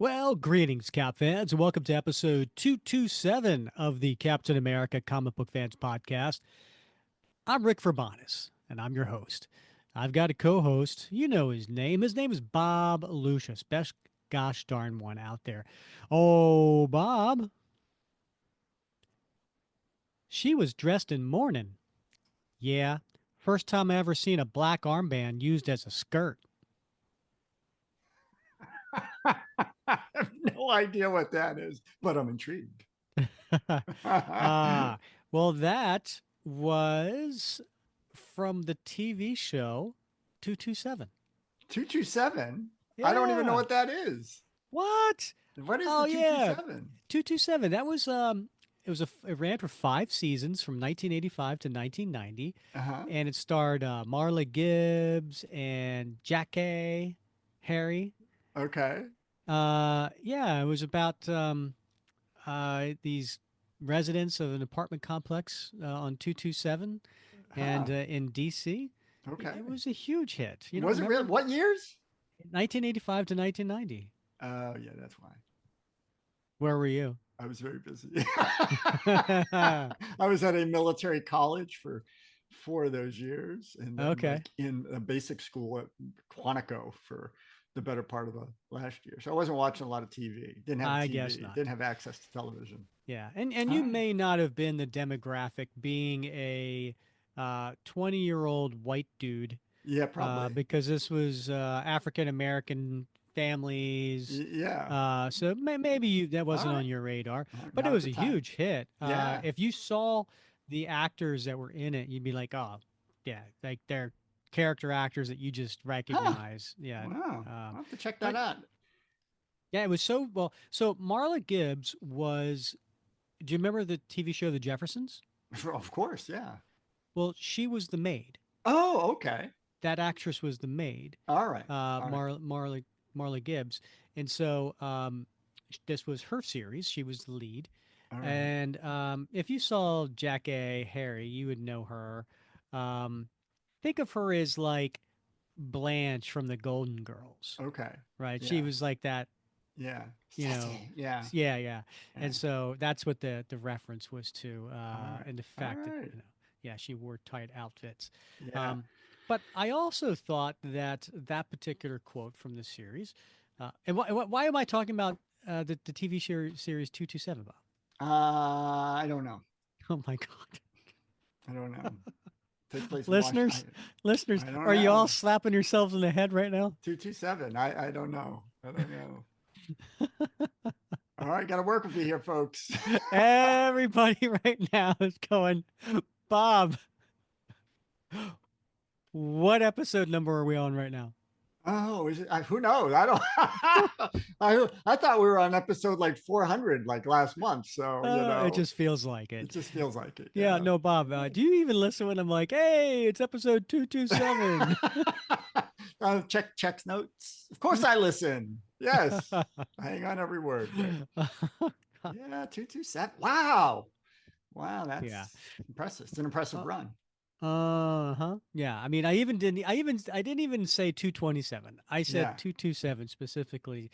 Well, greetings, Cap fans, and welcome to episode 227 of the Captain America Comic Book Fans Podcast. I'm Rick Verbanis, and I'm your host. I've got a co host. You know his name. His name is Bob Lucius. Best gosh darn one out there. Oh, Bob, she was dressed in mourning. Yeah, first time I ever seen a black armband used as a skirt. I have no idea what that is, but I'm intrigued. Ah, well, that was from the TV show 227. 227? I don't even know Yeah. what that is. What? What is the Oh yeah. 227? 227. That was it ran for 5 seasons from 1985 to 1990, Uh-huh. and it starred Marla Gibbs and Jackie Harry. Okay. Yeah, it was about these residents of an apartment complex on 227 Huh. and in DC. Okay. It was a huge hit. You don't Was it real? remember? What years? 1985 to 1990. Oh, yeah, that's why. Where were you? I was very busy. I was at a military college for 4 of those years, and then Okay. like in a basic school at Quantico for the better part of the last year. So I wasn't watching a lot of TV. Didn't have I guess TV. not. Didn't have access to television. Yeah. And All you right. may not have been the demographic being a 20-year-old white dude Yeah, probably. because this was African American families. Yeah. So maybe that All wasn't on right. your radar, but it Not at was the a time. huge hit. Yeah. If you saw the actors that were in it, you'd be like, oh, yeah, like they're character actors that you just Huh. recognize. Yeah. Wow. Um, I'll have to check that but out. yeah, it was so well. So Marla Gibbs was. Do you remember the TV show The Jeffersons? Of course. Yeah. Well, she was the maid. Oh, okay. That actress was the maid, All right. All right. Marla Gibbs, and so this was her series. She was the lead, All right. and if you saw Jackie Harry, you would know her. Um, think of her as like Blanche from the Golden Girls, Okay. right? She Yeah. was like that, Yeah. you know. Sassy. Yeah. Yeah, yeah, Yeah. and so that's what the reference was to, All right. and the All fact that right. yeah, she wore tight outfits. Yeah. Um, but I also thought that that particular quote from the series, and why am I talking about the TV series 227, Bob? I don't know. Oh my God. I don't know. Takes place in Listeners, Washington. listeners, I don't are you all know. slapping yourselves in the head right now? 227. I don't know. I don't know. All right. Got to work with you here, folks. Everybody right now is going, Bob, what episode number are we on right now? Oh, is it? Who knows? I don't. I thought we were on episode like 400 like last month. So It just feels like it it. just feels like it. Yeah, no, Bob. Do you even listen when I'm like, "Hey, it's episode 227"? Checks notes. Of course, I listen. Yes, I hang on every word, Rick. Yeah, 227. Wow, wow, Yeah. that's impressive. It's an impressive Uh, run. uh-huh. Yeah. I mean, I didn't even say 227. I said Yeah, 227 specifically.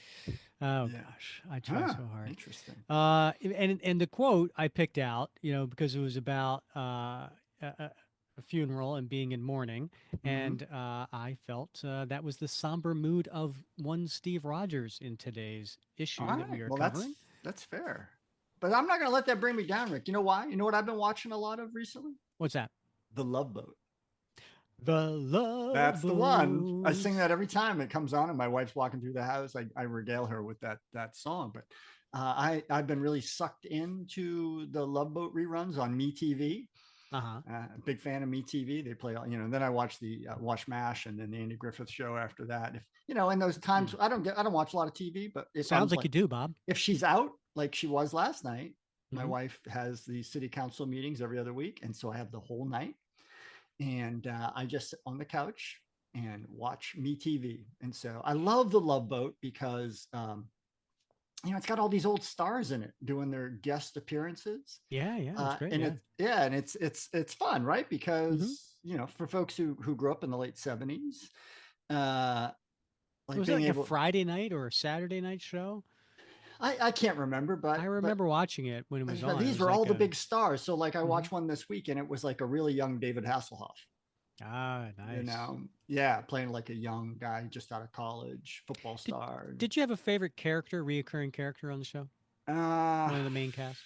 Oh yeah. gosh, I try Huh. so hard. Interesting. And the quote I picked out, because it was about a funeral and being in mourning, Mm-hmm. and I felt that was the somber mood of one Steve Rogers in today's All issue that we right. are Well, covering. that's fair. But I'm not going to let that bring me down, Rick. You know why? You know what I've been watching a lot of recently? What's that? The Love Boat. The Love That's the one. I sing Boat. that every time it comes on, and my wife's walking through the house. I regale her with that song. But I've been really sucked into the Love Boat reruns on MeTV. Uh-huh. Big fan of MeTV. They play, and then I watch the Watch Mash and then the Andy Griffith Show after that. If in those times, Mm. I don't watch a lot of TV, but if I'm Sounds like like you do, Bob. if she's out like she was last night, my Hmm. wife has the city council meetings every other week, and so I have the whole night, and I just sit on the couch and watch Me TV. And so I love the Love Boat because it's got all these old stars in it doing their guest appearances, Yeah, yeah, it's great. and Yeah. it's fun, right? Hmm. Because for folks who grew up in the late '70s, uh, like Was it being like a able. Friday night or a Saturday night show? I can't remember, I but remember watching it when it was on. It these was were all like the a big stars. So like I mhm. watched one this week, and it was like a really young David Hasselhoff. Ah, nice. Yeah, playing like a young guy just out of college, football Did star. did you have a favorite character, reoccurring character on the show? Uh, One of the main cast?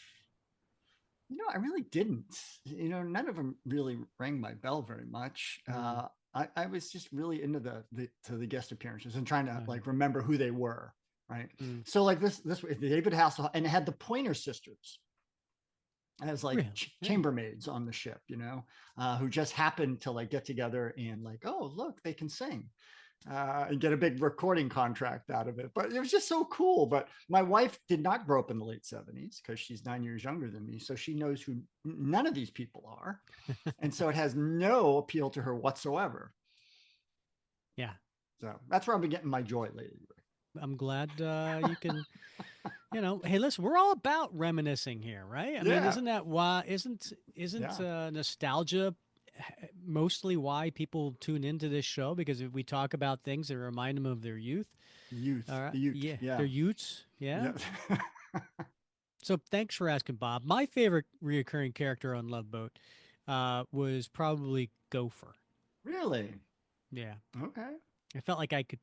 I really didn't. None of them really rang my bell very much. Mm, I was just really into the guest appearances and trying to uh-huh. like remember who they were, right? Mm. So like this David Hasselhoff, and it had the Pointer Sisters as like Really? Yeah. chambermaids on the ship, who just happened to like get together and like, oh look, they can sing, and get a big recording contract out of it. But it was just so cool. But my wife did not grow up in the late 70s because she's 9 years younger than me. So she knows who none of these people are. And so it has no appeal to her whatsoever. Yeah. So that's where I've been getting my joy lately. I'm glad you can, hey, listen, we're all about reminiscing here, right? I mean, Yeah. isn't that why isn't Yeah. nostalgia mostly why people tune into this show because if we talk about things that remind them of their youth. All right. The youth. Yeah, Yeah. their youths. Yeah. Yeah. So thanks for asking, Bob. My favorite reoccurring character on Love Boat was probably Gopher. Really? Yeah, Okay. I felt like I could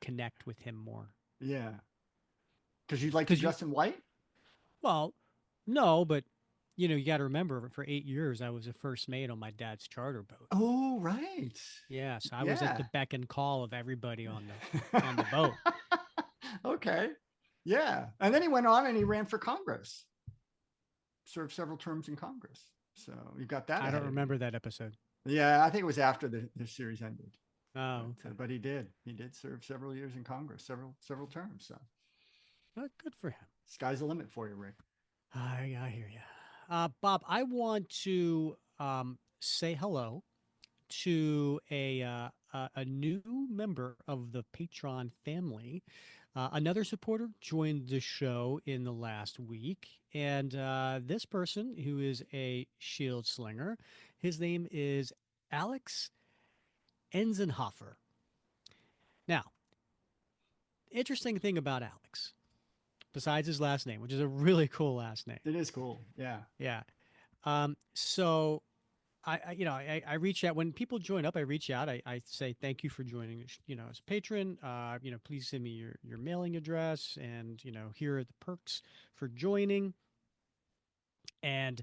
connect with him more Yeah. Because you like to because you dress in white? well, no, but you got to remember for 8 years I was a first mate on my dad's charter boat. Oh, right. Yeah, so I was at the Yeah. beck and call of everybody on the boat. Okay. Yeah. And then he went on and he ran for Congress, served several terms in Congress. So you got that I don't ahead of you. remember that episode. Yeah, I think it was after the series ended. But Oh, okay. but he did. He did serve several years in Congress, several terms. So Good for him. sky's the limit for you, Rick. I hear you. Bob, I want to say hello to a new member of the Patreon family. Another supporter joined the show in the last week, and this person who is a shield slinger, his name is Alex Enzenhofer. Now, interesting thing about Alex, besides his last name, which is a really cool last name. It is cool. Yeah. Yeah. So I reach out when people join up. I reach out. I say thank you for joining. As a patron. Please send me your mailing address, and here are the perks for joining. And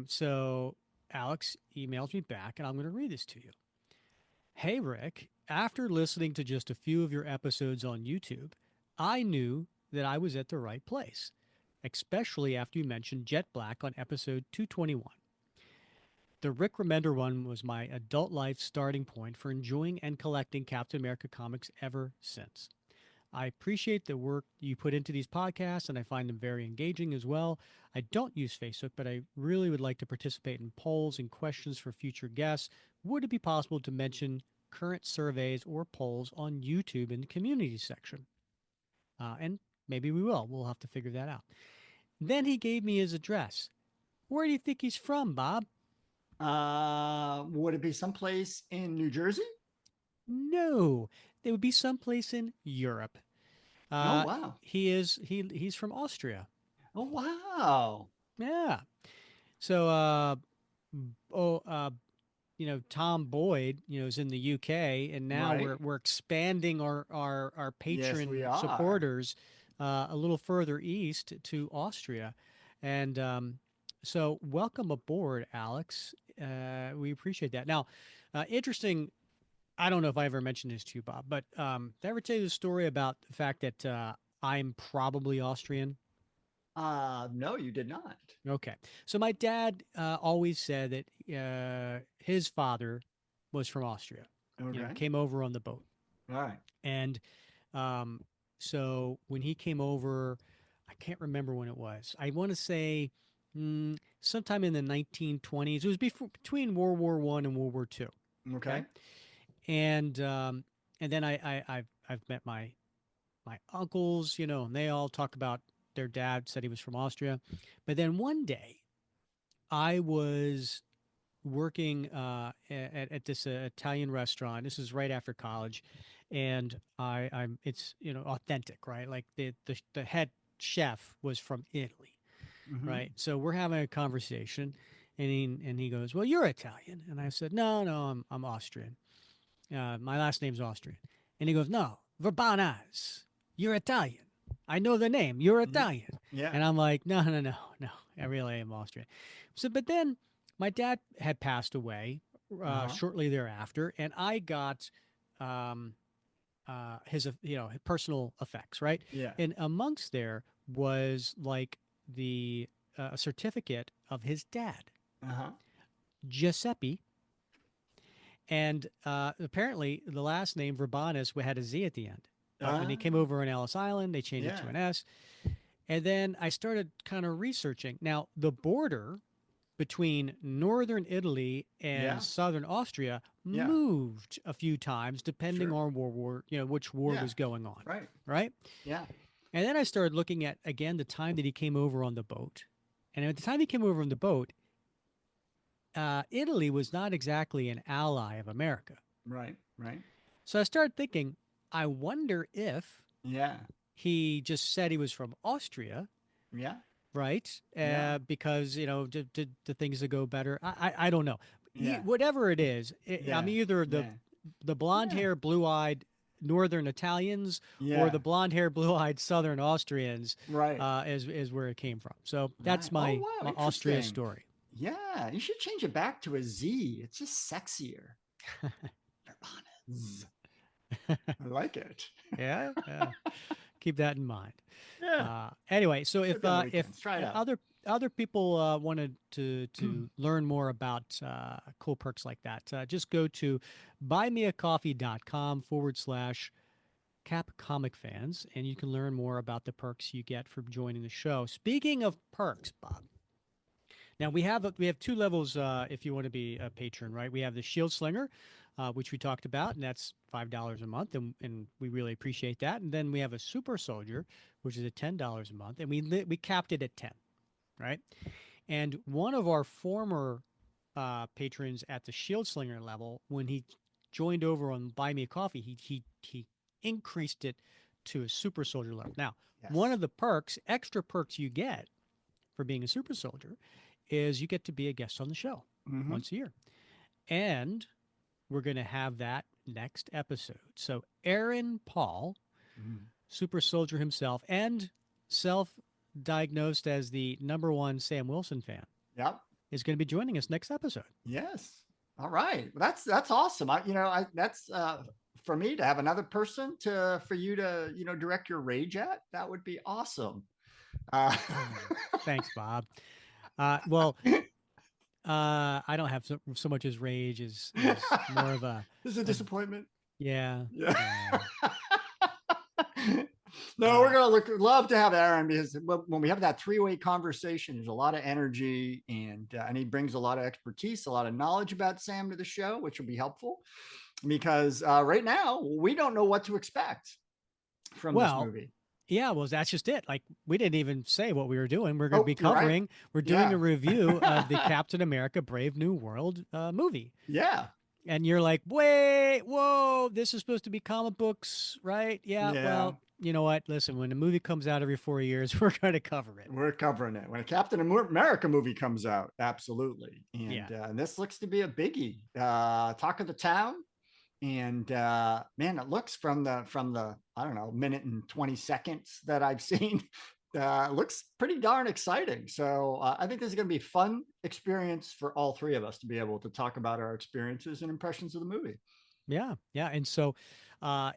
so Alex emails me back, and I'm going to read this to you. Hey Rick, after listening to just a few of your episodes on YouTube, I knew that I was at the right place, especially after you mentioned Jet Black on episode 221. The Rick Remender one was my adult life starting point for enjoying and collecting Captain America comics ever since. I appreciate the work you put into these podcasts and I find them very engaging as well. I don't use Facebook, but I really would like to participate in polls and questions for future guests. Would it be possible to mention current surveys or polls on YouTube in the community section? And maybe we will. We'll have to figure that out. Then he gave me his address. Where do you think he's from, Bob? Would it be someplace in New Jersey? No, they would be someplace in Europe. Oh Uh, wow. he's from Austria. Oh wow. Yeah. So oh Tom Boyd is in the UK, and now Right. we're expanding our Yes, we patron are. supporters a little further east to Austria, and so welcome aboard, Alex. We appreciate that. Now, interesting. I don't know if I ever mentioned this to you, Bob, but did I ever tell you the story about the fact that I'm probably Austrian? No, you did not. Okay. So my dad always said that his father was from Austria, Okay. came over on the boat. All right. And um, so when he came over, I can't remember when it was. I want to say sometime in the 1920s. It was between World War One and World War Two. Okay. Okay. And then I've met my uncles, and they all talk about their dad said he was from Austria. But then one day I was working at this Italian restaurant. This is right after college. and I'm it's authentic, right? Like the head chef was from Italy, Mm-hmm. right? So we're having a conversation, and he goes, "Well, you're Italian," and I said, "No, no, I'm Austrian. My last name's Austrian," and he goes, "No, Verbanaz, you're Italian. I know the name. You're Yeah. Italian," Yeah. and I'm like, "No, no, no, no. I really am Austrian." So, but then my dad had passed away Uh-huh. shortly thereafter, and I got um, his his personal effects, right? Yeah. And amongst there was like the a certificate of his dad, Uh-huh. Giuseppe, and apparently the last name Verbanus had a Z at the end. But when Uh, they came over in Ellis Island, they changed it yeah. to an S. And then I started kind of researching. Now, the border between northern Italy and Yeah. southern Austria Yeah. moved a few times depending Sure. on which war Yeah. was going on, Right. right? Yeah. And then I started looking at again the time that he came over on the boat. And at the time he came over on the boat, Italy was not exactly an ally of America. Right. Right. So I started thinking, I wonder if Yeah. he just said he was from Austria, Yeah. right? Yeah. Because did the things that go better. I don't know. Yeah. Whatever it is, I'm Yeah. either Yeah. the blonde Yeah. hair, blue eyed Northern Italians or Yeah. the blonde hair, blue eyed Southern Austrians, Right. is where it came from. So Right. that's Oh, my wow. Austria Interesting. story. Yeah. You should change it back to a Z. It's just sexier. Nirvana. I like it. Yeah, yeah. Keep that in mind. Yeah. Anyway, so Maybe on the if weekends. Try it out. other people wanted to learn more about cool perks like that, just go to buymeacoffee.com/cap comic fans, and you can learn more about the perks you get from joining the show. Speaking of perks, Bob, now we have two levels if you want to be a patron, right? We have the Shield Slinger, which we talked about, and that's $5 a month, and we really appreciate that. And then we have a Super Soldier, which is at $10 a month, and we capped it at 10, right? And one of our former patrons at the Shield Slinger level, when he joined over on Buy Me a Coffee, he increased it to a Super Soldier level. Now, one Yes. of the extra perks you get for being a Super Soldier, is you get to be a guest on the show Mm-hmm. once a year. And we're going to have that next episode. So, Aaron Paul, Mm-hmm. super soldier himself, and self diagnosed as the number one Sam Wilson fan, Yep. is going to be joining us next episode. Yes. All right. Well, that's awesome. I that's for me to have another person to for you to direct your rage at. That would be awesome. Uh, Thanks, Bob. Well, I don't have so much as rage is more of this is a a disappointment. yeah, Yeah. yeah. No, we're Uh, gonna love to have Aaron because when we have that three-way conversation, there's a lot of energy and he brings a lot of expertise, a lot of knowledge about Sam to the show, which will be helpful because right now we don't know what to expect from this well, movie. yeah, well, that's just it. Like, we didn't even say what we were doing. We're going to Oh, be you're right. we're doing Yeah. a review of the Captain America Brave New World movie. Yeah. And you're like, wait, whoa, this is supposed to be comic books, right? Yeah, Yeah. well, you know what? Listen, when a movie comes out every 4 years, we're going to cover it. We're covering it when a Captain America movie comes out. Absolutely. Yeah. And this looks to be a biggie. Talk of the town. And man, it looks from the I don't know minute and 20 seconds that I've seen, looks pretty darn exciting. So I think this is going to be a fun experience for all three of us to be able to talk about our experiences and impressions of the movie. Yeah. Yeah. And so, by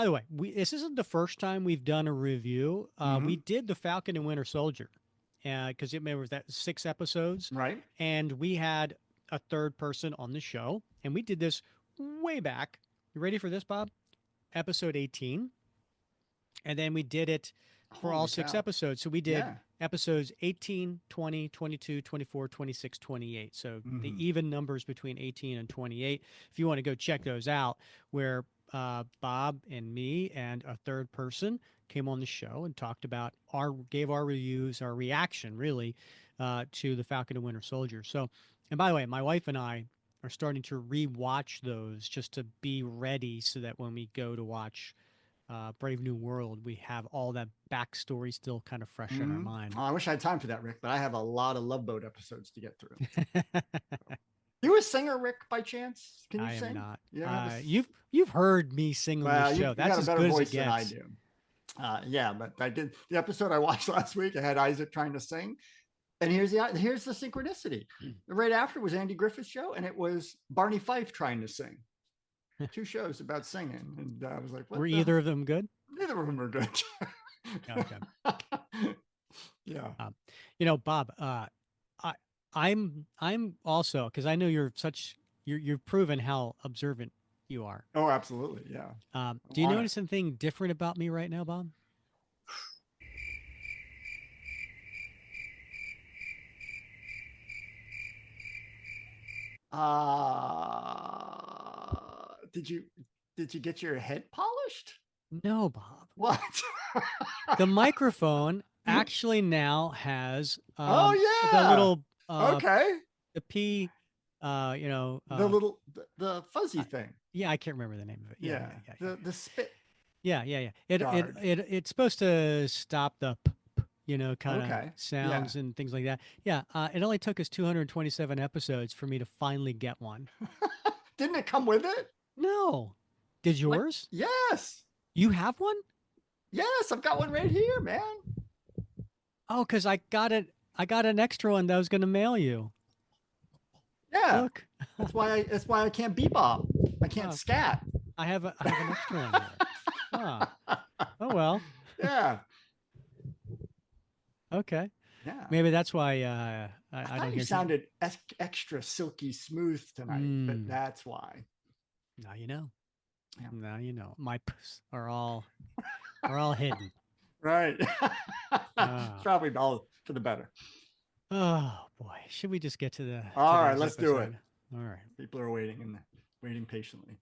the way, this isn't the first time we've done a review. We Mm-hmm. did the Falcon and Winter Soldier because it remember that 6 episodes, Right. and we had a third person on the show, and we did this way back. You ready for this, Bob? Episode 18, and then we did it for all Holy six cow. episodes. So we did Yeah. episodes 18, 20, 22, 24, 26, 28. So the Mm-hmm. even numbers between 18 and 28. If you want to go check those out, where Bob and me and a third person came on the show and talked about gave our reviews, our reaction really to the Falcon and Winter Soldier. So, and by the way, my wife and I are starting to rewatch those just to be ready so that when we go to watch Brave New World, we have all that backstory still kind of fresh in our Mm-hmm. mind. Oh, I wish I had time for that, Rick, but I have a lot of Love Boat episodes to get through. You a singer, Rick, by chance? Can you I am sing? not. You don't have a. You've heard me sing on this Well, show. you That's got a as better good as it voice than I gets. do. Yeah, but I did the episode I watched last week. I had Isaac trying to sing, and here's the synchronicity. Right after was Andy Griffith's show, and it was Barney Fife trying to sing. Two shows about singing, and I was like, Were "What the?" either of them good? Neither of them are good. Okay. Yeah. Bob, I I'm also because I know you've proven how observant you are. Oh, absolutely. Yeah. I'm Do you on it. notice anything different about me right now, Bob? Did you get your head polished? No, Bob. What? The microphone actually now has Oh the yeah. little Okay. the P, you know, The fuzzy uh, thing. yeah, I can't remember the name of it. Yeah, Yeah. yeah, yeah, yeah, The spit yeah, yeah, yeah. guard. It's supposed to stop the kind of Okay. Yeah. sounds and things like that. Yeah, it only took us 227 episodes for me to finally get one. Didn't it come with it? No, did What? yours? Yes. You have one? Yes, I've got one right here, man. Oh, because I got it. I got an extra one that I was going to mail you. Yeah. Look, That's why I can't bebop. I can't oh, scat. I have an extra one here. Ah, oh well. Yeah. Okay, Yeah. maybe that's why I I don't thought you hear too. sounded extra silky smooth tonight, but Mm, that's why. now you know. Yeah. Now you know. My are all hidden. Right. It's Ah. probably all for the better. Oh boy, should we just get to the All right, today's let's do it. episode? All right. People are waiting and waiting patiently.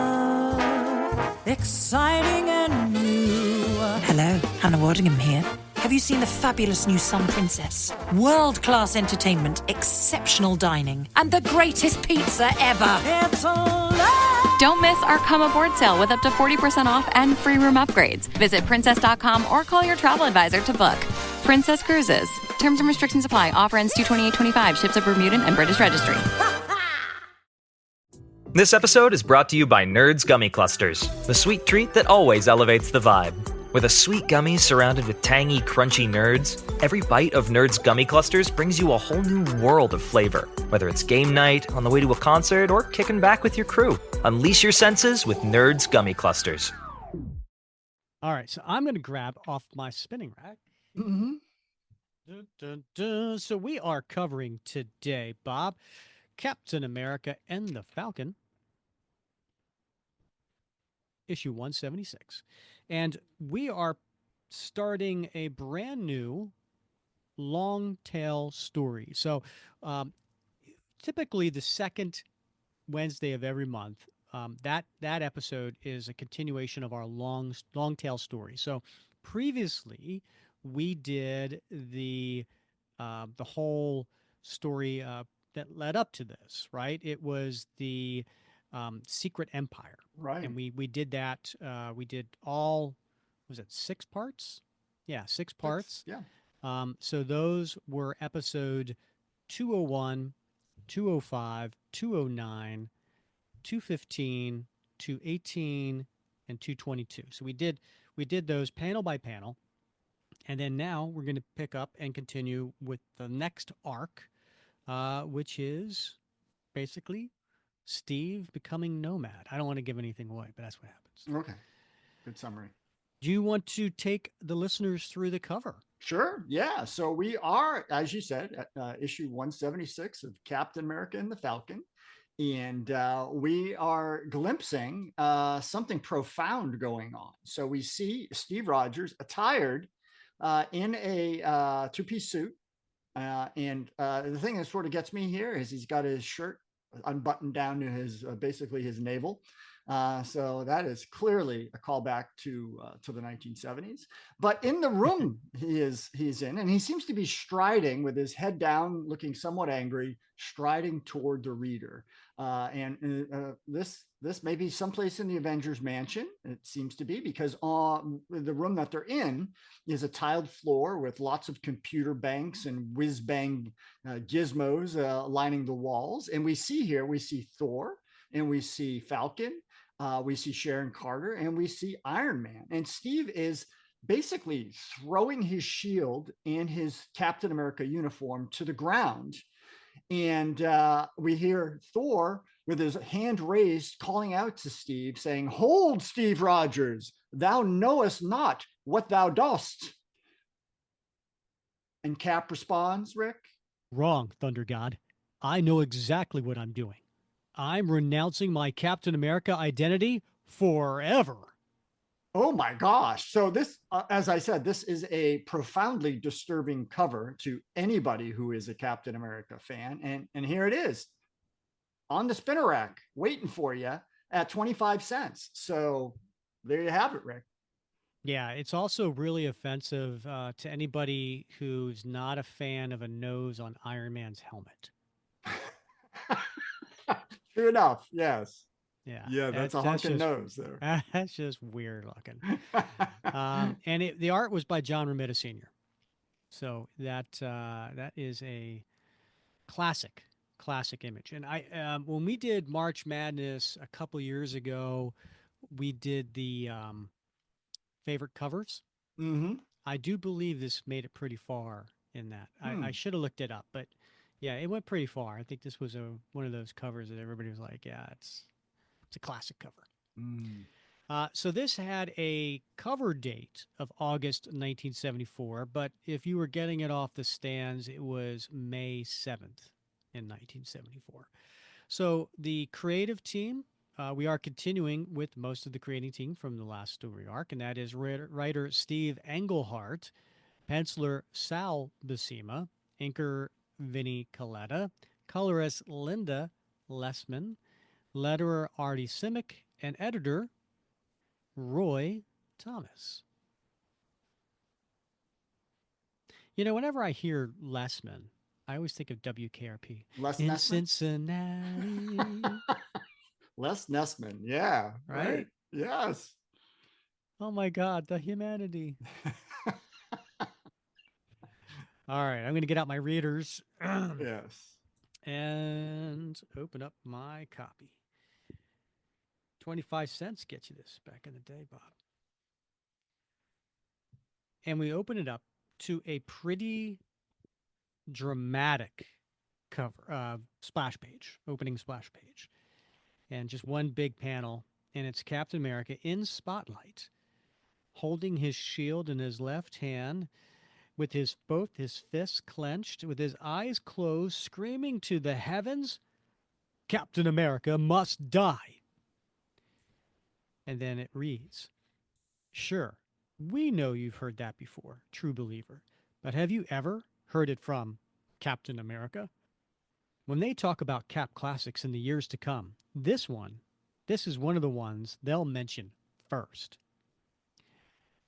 Love, exciting and new. Hello, Hannah Waddingham here. Have you seen the fabulous new Sun Princess? World-class entertainment, exceptional dining, and the greatest pizza ever. It's a love. Don't miss our come aboard sale with up to 40% off and free room upgrades. Visit princess.com or call your travel advisor to book. Princess Cruises. Terms and restrictions apply. Offer ends 2/28/25. Ships of Bermudan and British Registry. This episode is brought to you by Nerds Gummy Clusters, the sweet treat that always elevates the vibe. With a sweet gummy surrounded with tangy, crunchy nerds, every bite of Nerds Gummy Clusters brings you a whole new world of flavor. Whether it's game night, on the way to a concert, or kicking back with your crew, unleash your senses with Nerds Gummy Clusters. All right, so I'm going to grab off my spinning rack. Mm-hmm. Dun, dun, dun. So we are covering today, Bob, Captain America and the Falcon, issue 176. And we are starting a brand new long tail story. So typically the second Wednesday of every month, that episode is a continuation of our long tail story. So previously we did the whole story that led up to this, right? It was the Secret Empire, Right. and we did that. We did all, was it 6 parts? Yeah, 6 parts. Yeah. So those were episode 201, 205, 209, 215, 218, and 222. So we did those panel by panel. And then now we're going to pick up and continue with the next arc, which is basically Steve becoming Nomad. I don't want to give anything away, but that's what happens. Okay. Good summary. Do you want to take the listeners through the cover? Sure. Yeah. So we are, as you said, at issue 176 of Captain America and the Falcon. And we are glimpsing something profound going on. So we see Steve Rogers attired in a two-piece suit. And the thing that sort of gets me here is he's got his shirt unbuttoned down to his basically his navel. So that is clearly a callback to the 1970s. But in the room he's in, and he seems to be striding with his head down, looking somewhat angry, striding toward the reader. This may be someplace in the Avengers Mansion. It seems to be, because the room that they're in is a tiled floor with lots of computer banks and whiz bang gizmos lining the walls. And we see Thor, and we see Falcon, we see Sharon Carter, and we see Iron Man. And Steve is basically throwing his shield and his Captain America uniform to the ground. And we hear Thor with his hand raised, calling out to Steve, saying, "Hold, Steve Rogers, thou knowest not what thou dost." And Cap responds, Rick, Wrong, Thunder God. I know exactly what I'm doing. I'm renouncing my Captain America identity forever. "Oh my gosh." So this, as I said, this is a profoundly disturbing cover to anybody who is a Captain America fan. And here it is on the spinner rack waiting for you at 25 cents. So there you have it, Rick. Yeah, it's also really offensive to anybody who's not a fan of a nose on Iron Man's helmet. True enough. Yes. Yeah, Yeah, that's a that's honking just nose there. that's just weird looking. And the art was by John Romita Sr. So that is a classic image. And I when we did March Madness a couple years ago, we did the favorite covers. Mm-hmm. I do believe this made it pretty far in that. I Hmm. should have looked it up, but yeah, it went pretty far. I think this was one of those covers that everybody was like, yeah, it's a classic cover. Mm. So this had a cover date of August 1974, but if you were getting it off the stands, it was May 7th in 1974. So the creative team, we are continuing with most of the creating team from the last story arc, and that is writer Steve Englehart, penciler Sal Buscema, inker Vinnie Coletta, colorist Linda Lessman, letterer Artie Simic, and editor Roy Thomas. You know, whenever I hear Lessman, I always think of WKRP Les in Nessman? Cincinnati, Les Nessman. Yeah. right? Right. Yes. Oh my God, the humanity. All right, I'm going to get out my readers Yes. and open up my copy. 25 cents gets you this back in the day, Bob. And we open it up to a pretty dramatic cover, splash page, opening splash page. And just one big panel, and it's Captain America in spotlight, holding his shield in his left hand, with both his fists clenched, with his eyes closed, screaming to the heavens, "Captain America must die." And then it reads, "Sure, we know you've heard that before, true believer, but have you ever heard it from Captain America? When they talk about Cap classics in the years to come, this is one of the ones they'll mention first."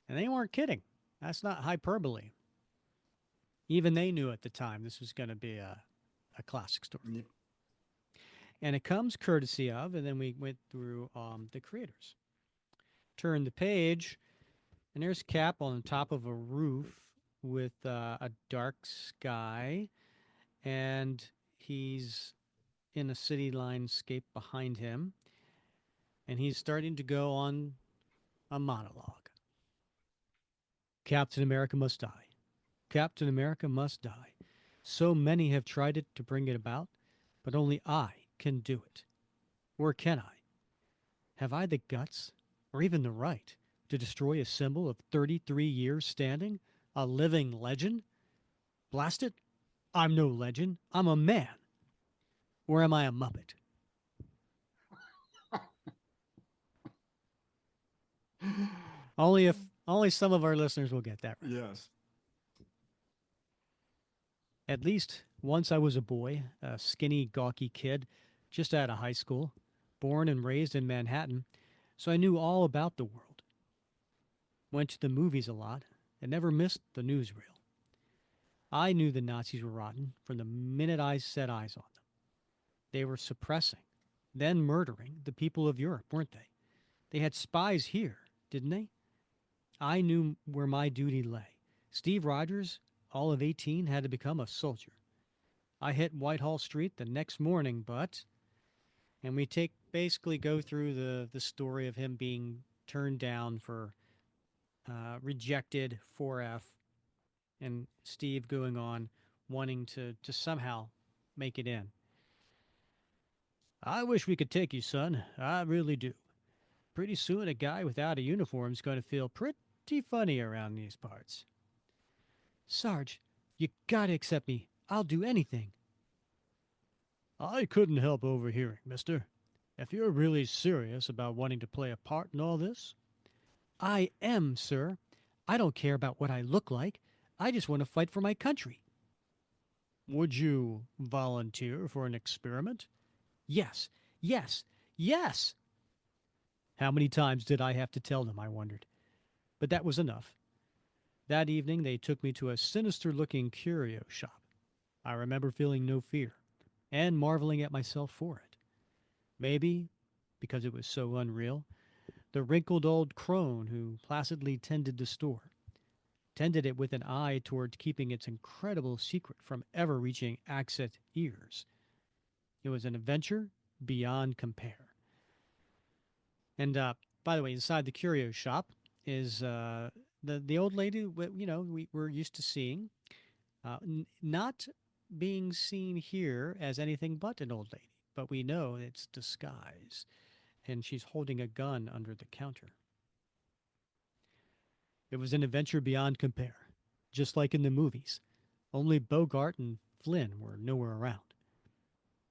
And they weren't kidding. That's not hyperbole. Even they knew at the time this was going to be a classic story. Yep. And it comes courtesy of, and then we went through the creators. Turn the page, and there's Cap on the top of a roof with a dark sky, and he's in a city landscape behind him, and he's starting to go on a monologue. "Captain America must die. Captain America must die. So many have tried it to bring it about, but only I can do it. Or can I? Have I the guts, or even the right, to destroy a symbol of 33 years standing, a living legend? Blast it, I'm no legend. I'm a man. Or am I a muppet?" Only some of our listeners will get that right. Yes. At least once I was a boy, a skinny, gawky kid, just out of high school, born and raised in Manhattan, so I knew all about the world. Went to the movies a lot and never missed the newsreel. I knew the Nazis were rotten from the minute I set eyes on them. They were suppressing, then murdering the people of Europe, weren't they? They had spies here, didn't they? I knew where my duty lay. Steve Rogers, all of 18, had to become a soldier. I hit Whitehall Street the next morning, and we basically go through the story of him being turned down for rejected 4F, and Steve going on wanting to somehow make it in. I wish we could take you, son. I really do. Pretty soon, a guy without a uniform is going to feel pretty funny around these parts. Sarge, you gotta accept me. I'll do anything. I couldn't help overhearing, mister. If you're really serious about wanting to play a part in all this. I am, sir. I don't care about what I look like. I just want to fight for my country. Would you volunteer for an experiment? Yes, yes, yes! How many times did I have to tell them, I wondered. But that was enough. That evening, they took me to a sinister-looking curio shop. I remember feeling no fear, and marveling at myself for it. Maybe, because it was so unreal, the wrinkled old crone who placidly tended the store, tended it with an eye toward keeping its incredible secret from ever reaching Axet ears. It was an adventure beyond compare. And by the way, inside the curio shop is the old lady we were used to seeing, not being seen here as anything but an old lady, but we know it's disguise, and she's holding a gun under the counter. It was an adventure beyond compare, just like in the movies. Only Bogart and Flynn were nowhere around.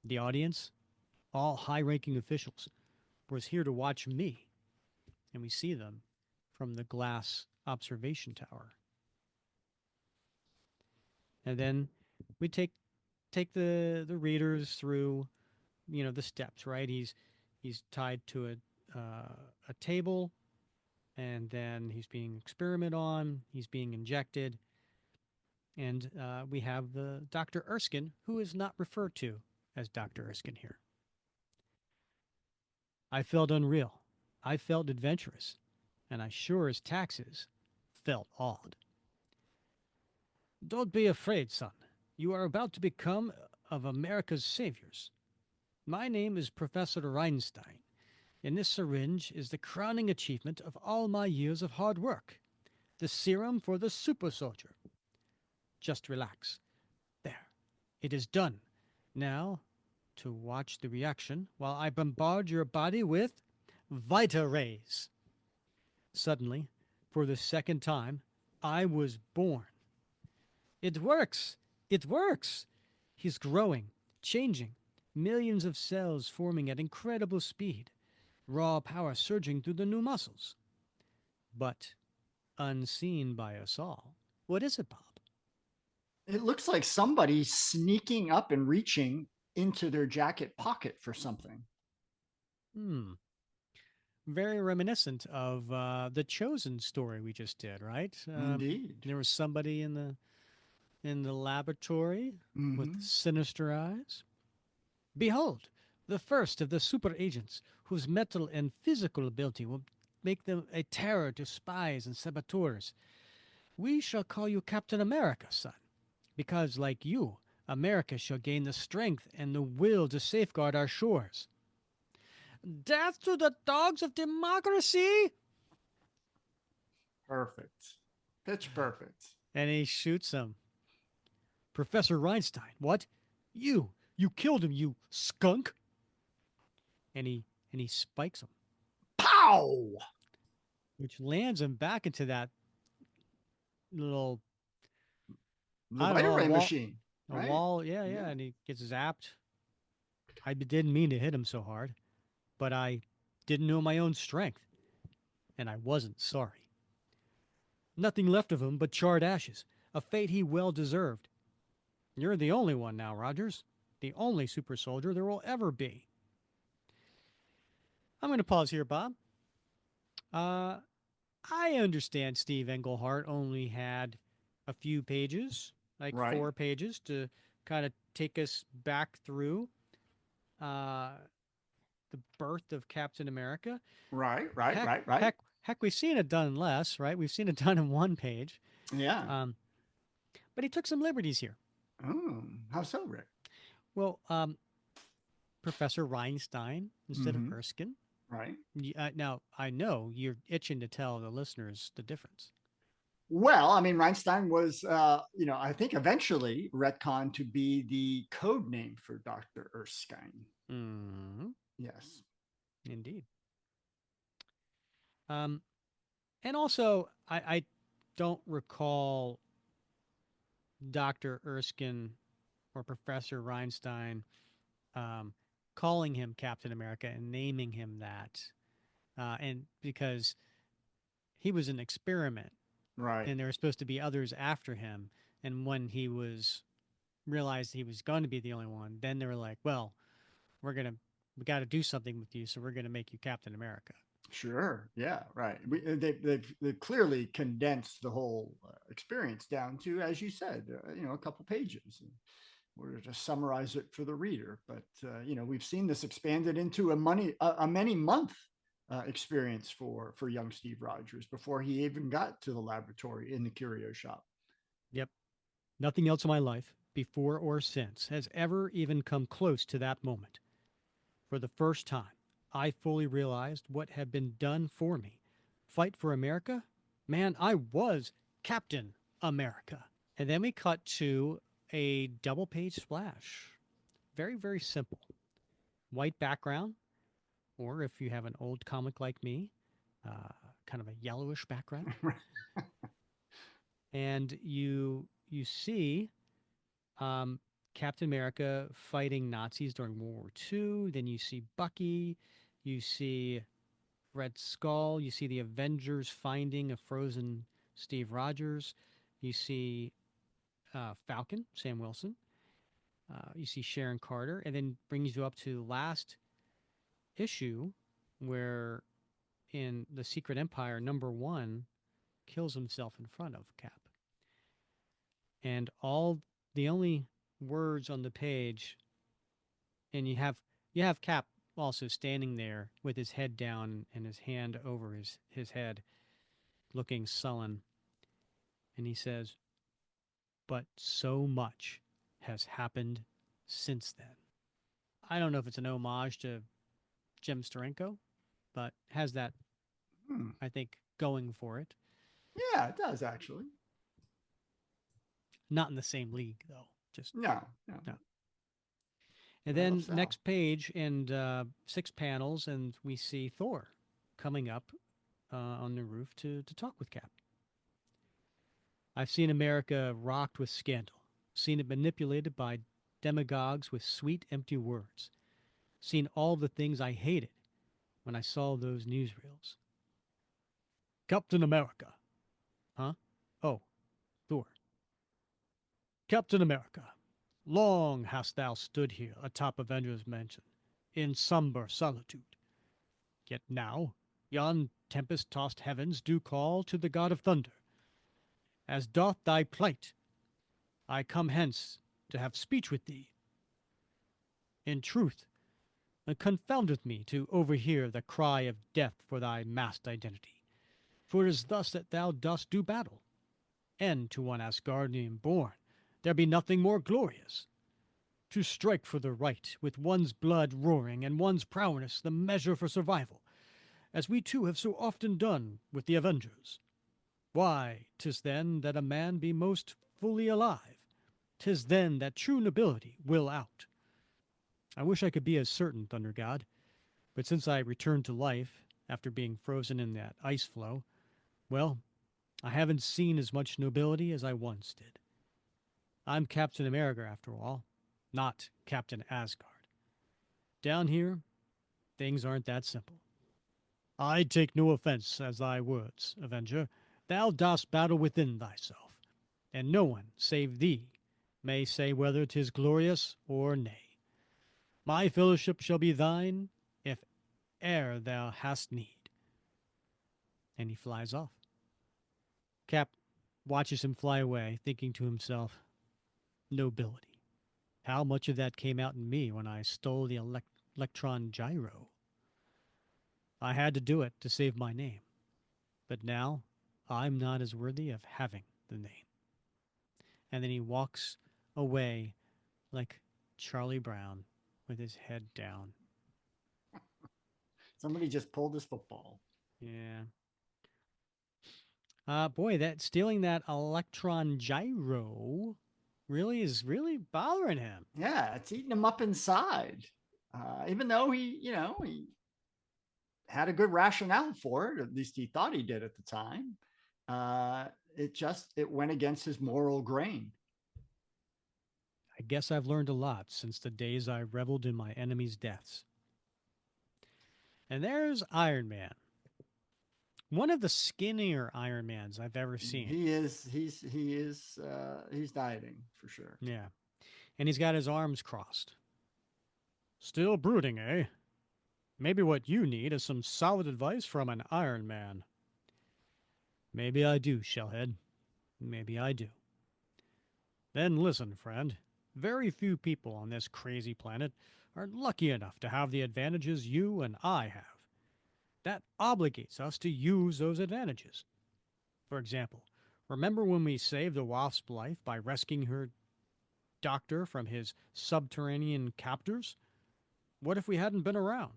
The audience, all high-ranking officials, was here to watch me, and we see them from the glass observation tower. And then we take the readers through, the steps. Right? He's tied to a table, and then he's being experimented on. He's being injected, and we have the Dr. Erskine, who is not referred to as Dr. Erskine here. I felt unreal. I felt adventurous, and I sure as taxes felt awed. Don't be afraid, son. You are about to become of America's saviors. My name is Professor Reinstein, and this syringe is the crowning achievement of all my years of hard work. The serum for the super soldier. Just relax. There. It is done. Now, to watch the reaction while I bombard your body with Vita rays. Suddenly, for the second time, I was born. It works! It works! He's growing, changing, millions of cells forming at incredible speed, raw power surging through the new muscles. But, unseen by us all, what is it, Bob? It looks like somebody sneaking up and reaching into their jacket pocket for something. Very reminiscent of the Chosen story we just did, right? Indeed. There was somebody in the laboratory with sinister eyes. Behold, the first of the super agents whose mental and physical ability will make them a terror to spies and saboteurs. We shall call you Captain America, son, because, like you, America shall gain the strength and the will to safeguard our shores. Death to the dogs of democracy! Perfect. Pitch perfect. And he shoots him. Professor Reinstein, what? You killed him, you skunk! And he spikes him. Pow! Which lands him back into that little The Vita ray machine. A right? wall, yeah, and he gets zapped. I didn't mean to hit him so hard, but I didn't know my own strength, and I wasn't sorry. Nothing left of him but charred ashes, a fate he well deserved. You're the only one now, Rogers. The only super soldier there will ever be. I'm going to pause here, Bob. Uh, I understand Steve Englehart only had a few pages, like Right. 4 pages, to kind of take us back through uh, the birth of Captain America. Right. Right. Heck, Right. Right. heck, heck, we've seen it done less, right? We've seen it done in 1 page. Yeah. Um, but he took some liberties here. Oh, how so, Rick? Well, Professor Reinstein instead of Mm-hmm. Erskine. Right. Now, I know you're itching to tell the listeners the difference. Well, I mean, Reinstein was, I think eventually retconned to be the code name for Dr. Erskine. Mm-hmm. Yes. Indeed. Um, and also, I don't recall Dr. Erskine or Professor Reinstein um, calling him Captain America and naming him that. And because he was an experiment Right. and there were supposed to be others after him. And when he was realized he was going to be the only one, then they were like, well, we got to do something with you. So we're going to make you Captain America. Sure. Yeah. Right. They've clearly condensed the whole experience down to, as you said, a couple pages. We're to summarize it for the reader, but we've seen this expanded into a many month experience for young Steve Rogers before he even got to the laboratory in the curio shop. Yep. Nothing else in my life, before or since, has ever even come close to that moment. For the first time, I fully realized what had been done for me. Fight for America? Man, I was Captain America. And then we cut to a double page splash. Very, very simple. White background, or if you have an old comic like me, kind of a yellowish background. And you see um, Captain America fighting Nazis during World War II. Then you see Bucky. You see Red Skull. You see the Avengers finding a frozen Steve Rogers. You see Falcon, Sam Wilson. You see Sharon Carter, and then brings you up to last issue where in the Secret Empire, #1 kills himself in front of Cap. And all the only words on the page, and you have Cap also standing there with his head down and his hand over his head, looking sullen. And he says, "But so much has happened since then." I don't know if it's an homage to Jim Steranko, but has that, Hmm. I think, going for it. Yeah, it does actually. Not in the same league, though. Just No, no. no. And Battle then South. next page and 6 panels, and we see Thor coming up on the roof to talk with Cap. I've seen America rocked with scandal, seen it manipulated by demagogues with sweet, empty words, seen all the things I hated when I saw those newsreels. Captain America. Huh? Oh, Thor. Captain America. Long hast thou stood here atop Avengers Mansion, in somber solitude. Yet now, yon tempest-tossed heavens do call to the God of thunder. As doth thy plight, I come hence to have speech with thee. In truth, it confoundeth me to overhear the cry of death for thy masked identity. For it is thus that thou dost do battle. And to one Asgardian born, there be nothing more glorious. To strike for the right, with one's blood roaring and one's prowess the measure for survival, as we too have so often done with the Avengers. Why, 'tis then that a man be most fully alive. 'Tis then that true nobility will out. I wish I could be as certain, Thunder God, but since I returned to life after being frozen in that ice floe, well, I haven't seen as much nobility as I once did. I'm Captain America after all, not Captain Asgard. Down here, things aren't that simple. I take no offense at thy words, Avenger. Thou dost battle within thyself, and no one save thee may say whether 'tis glorious or nay. My fellowship shall be thine if ere thou hast need. And he flies off. Cap watches him fly away, thinking to himself, nobility. How much of that came out in me when I stole the electron gyro? I had to do it to save my name. But now I'm not as worthy of having the name. And then he walks away like Charlie Brown with his head down. Somebody just pulled his football. Yeah. Boy, that stealing that electron gyro is really bothering him. Yeah, it's eating him up inside. Even though he had a good rationale for it, at least he thought he did at the time. It went against his moral grain. I guess I've learned a lot since the days I reveled in my enemies' deaths. And there's Iron Man. One of the skinnier Iron Mans I've ever seen. He's dieting for sure. Yeah. And he's got his arms crossed. Still brooding, eh? Maybe what you need is some solid advice from an Iron Man. Maybe I do, Shellhead. Maybe I do. Then listen, friend. Very few people on this crazy planet are lucky enough to have the advantages you and I have. That obligates us to use those advantages. For example, remember when we saved the Wasp's life by rescuing her doctor from his subterranean captors? What if we hadn't been around?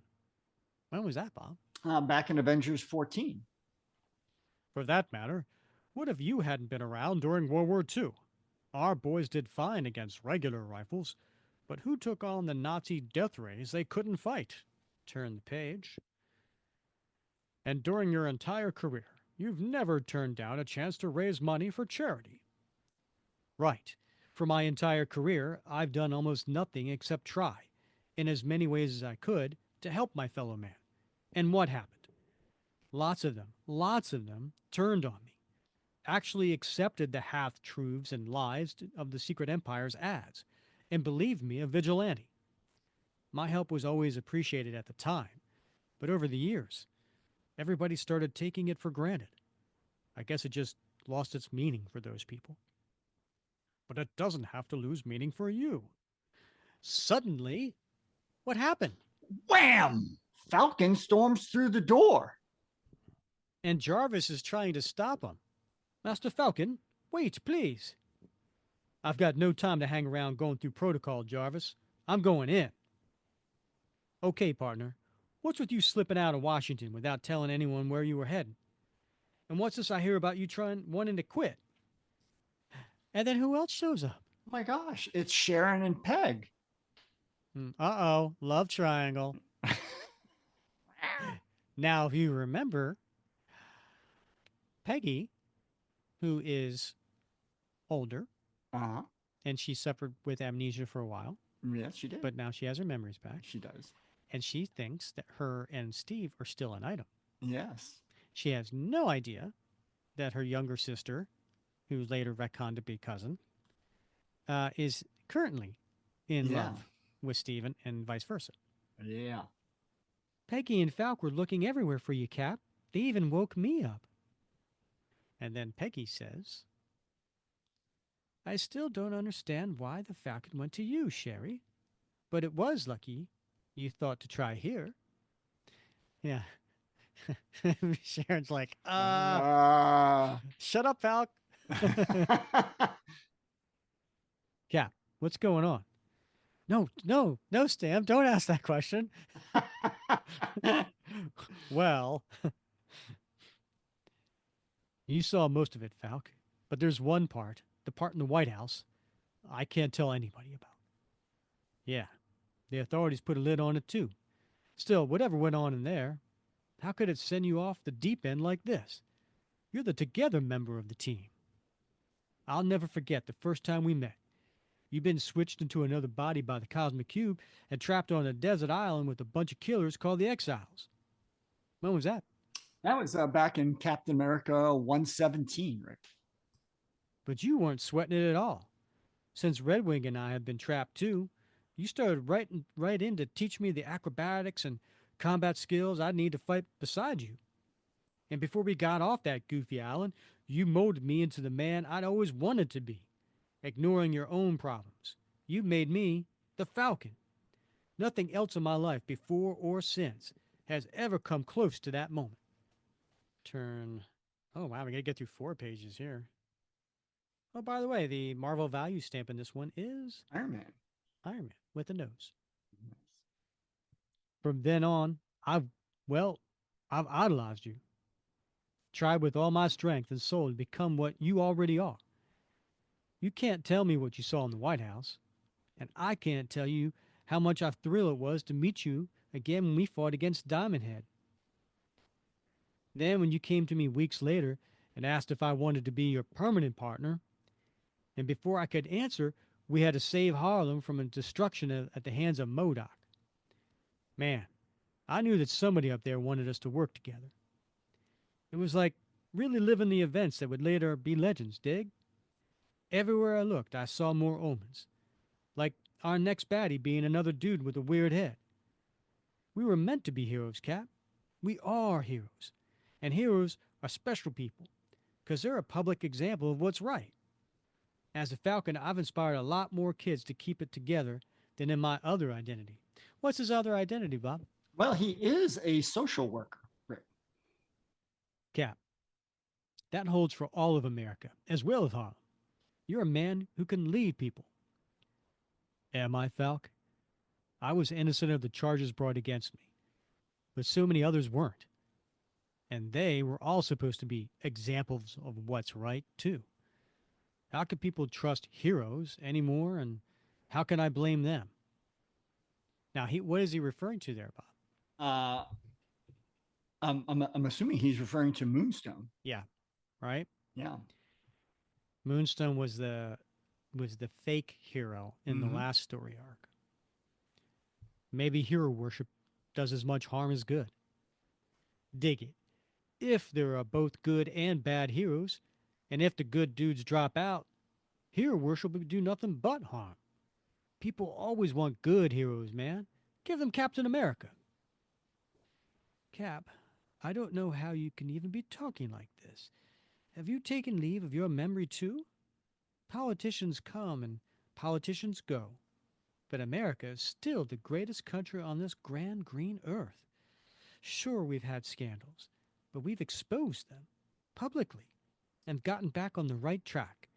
When was that, Bob? Back in Avengers 14. For that matter, what if you hadn't been around during World War II? Our boys did fine against regular rifles, but who took on the Nazi death rays they couldn't fight? Turn the page. And during your entire career, you've never turned down a chance to raise money for charity. Right. For my entire career, I've done almost nothing except try, in as many ways as I could, to help my fellow man. And what happened? Lots of them turned on me, actually accepted the half-truths and lies of the Secret Empire's ads, and believed me a vigilante. My help was always appreciated at the time, but over the years, everybody started taking it for granted. I guess it just lost its meaning for those people. But it doesn't have to lose meaning for you. Suddenly, what happened? Wham! Falcon storms through the door. And Jarvis is trying to stop him. Master Falcon, wait, please. I've got no time to hang around going through protocol, Jarvis. I'm going in. Okay, partner. What's with you slipping out of Washington without telling anyone where you were heading? And what's this I hear about you wanting to quit? And then who else shows up? Oh my gosh, it's Sharon and Peg. Uh-oh, love triangle. Now, if you remember, Peggy, who is older, and she suffered with amnesia for a while. Yes, she did. But now she has her memories back. She does. And she thinks that her and Steve are still an item. Yes. She has no idea that her younger sister, who later retconned to be cousin, is currently in love with Steve and vice versa. Yeah. Peggy and Falk were looking everywhere for you, Cap. They even woke me up. And then Peggy says, I still don't understand why the Falcon went to you, Sherry. But it was lucky you thought to try here. Yeah. Sharon's like, shut up, Falk. Cap, what's going on? No, Stam, don't ask that question. Well, you saw most of it, Falk. But there's one part, the part in the White House, I can't tell anybody about. Yeah, the authorities put a lid on it too. Still, whatever went on in there, how could it send you off the deep end like this? You're the together member of the team. I'll never forget the first time we met. You've been switched into another body by the Cosmic Cube and trapped on a desert island with a bunch of killers called the Exiles. When was that? That was back in Captain America 117, Rick. But you weren't sweating it at all. Since Redwing and I have been trapped too, you started right in to teach me the acrobatics and Combat skills, I'd need to fight beside you. And before we got off that goofy island, you molded me into the man I'd always wanted to be, ignoring your own problems. You made me the Falcon. Nothing else in my life, before or since, has ever come close to that moment. Turn. Oh, wow, we gotta get through 4 pages here. Oh, by the way, the Marvel value stamp in this one is Iron Man. Iron Man with a nose. Nice. From then on, well, I've idolized you. Tried with all my strength and soul to become what you already are. You can't tell me what you saw in the White House, and I can't tell you how much a thrill it was to meet you again when we fought against Diamond Head. Then, when you came to me weeks later and asked if I wanted to be your permanent partner, and before I could answer, we had to save Harlem from a destruction at the hands of Modoc. Man, I knew that somebody up there wanted us to work together. It was like really living the events that would later be legends, dig? Everywhere I looked, I saw more omens. Like our next baddie being another dude with a weird head. We were meant to be heroes, Cap. We are heroes. And heroes are special people, because they're a public example of what's right. As a Falcon, I've inspired a lot more kids to keep it together than in my other identity. What's his other identity, Bob? Well, he is a social worker, Rick. Cap. That holds for all of America, as well as Harlem. You're a man who can lead people. Am I, Falk? I was innocent of the charges brought against me, but so many others weren't. And they were all supposed to be examples of what's right, too. How can people trust heroes anymore, and how can I blame them? Now, what is he referring to there, Bob? I'm assuming he's referring to Moonstone. Yeah, right? Yeah. Moonstone was the fake hero in the Mhm. last story arc. Maybe hero worship does as much harm as good. Dig it. If there are both good and bad heroes, and if the good dudes drop out, hero worship would do nothing but harm. People always want good heroes, man. Give them Captain America. Cap, I don't know how you can even be talking like this. Have you taken leave of your memory too? Politicians come and politicians go. But America is still the greatest country on this grand green earth. Sure, we've had scandals, but we've exposed them publicly and gotten back on the right track.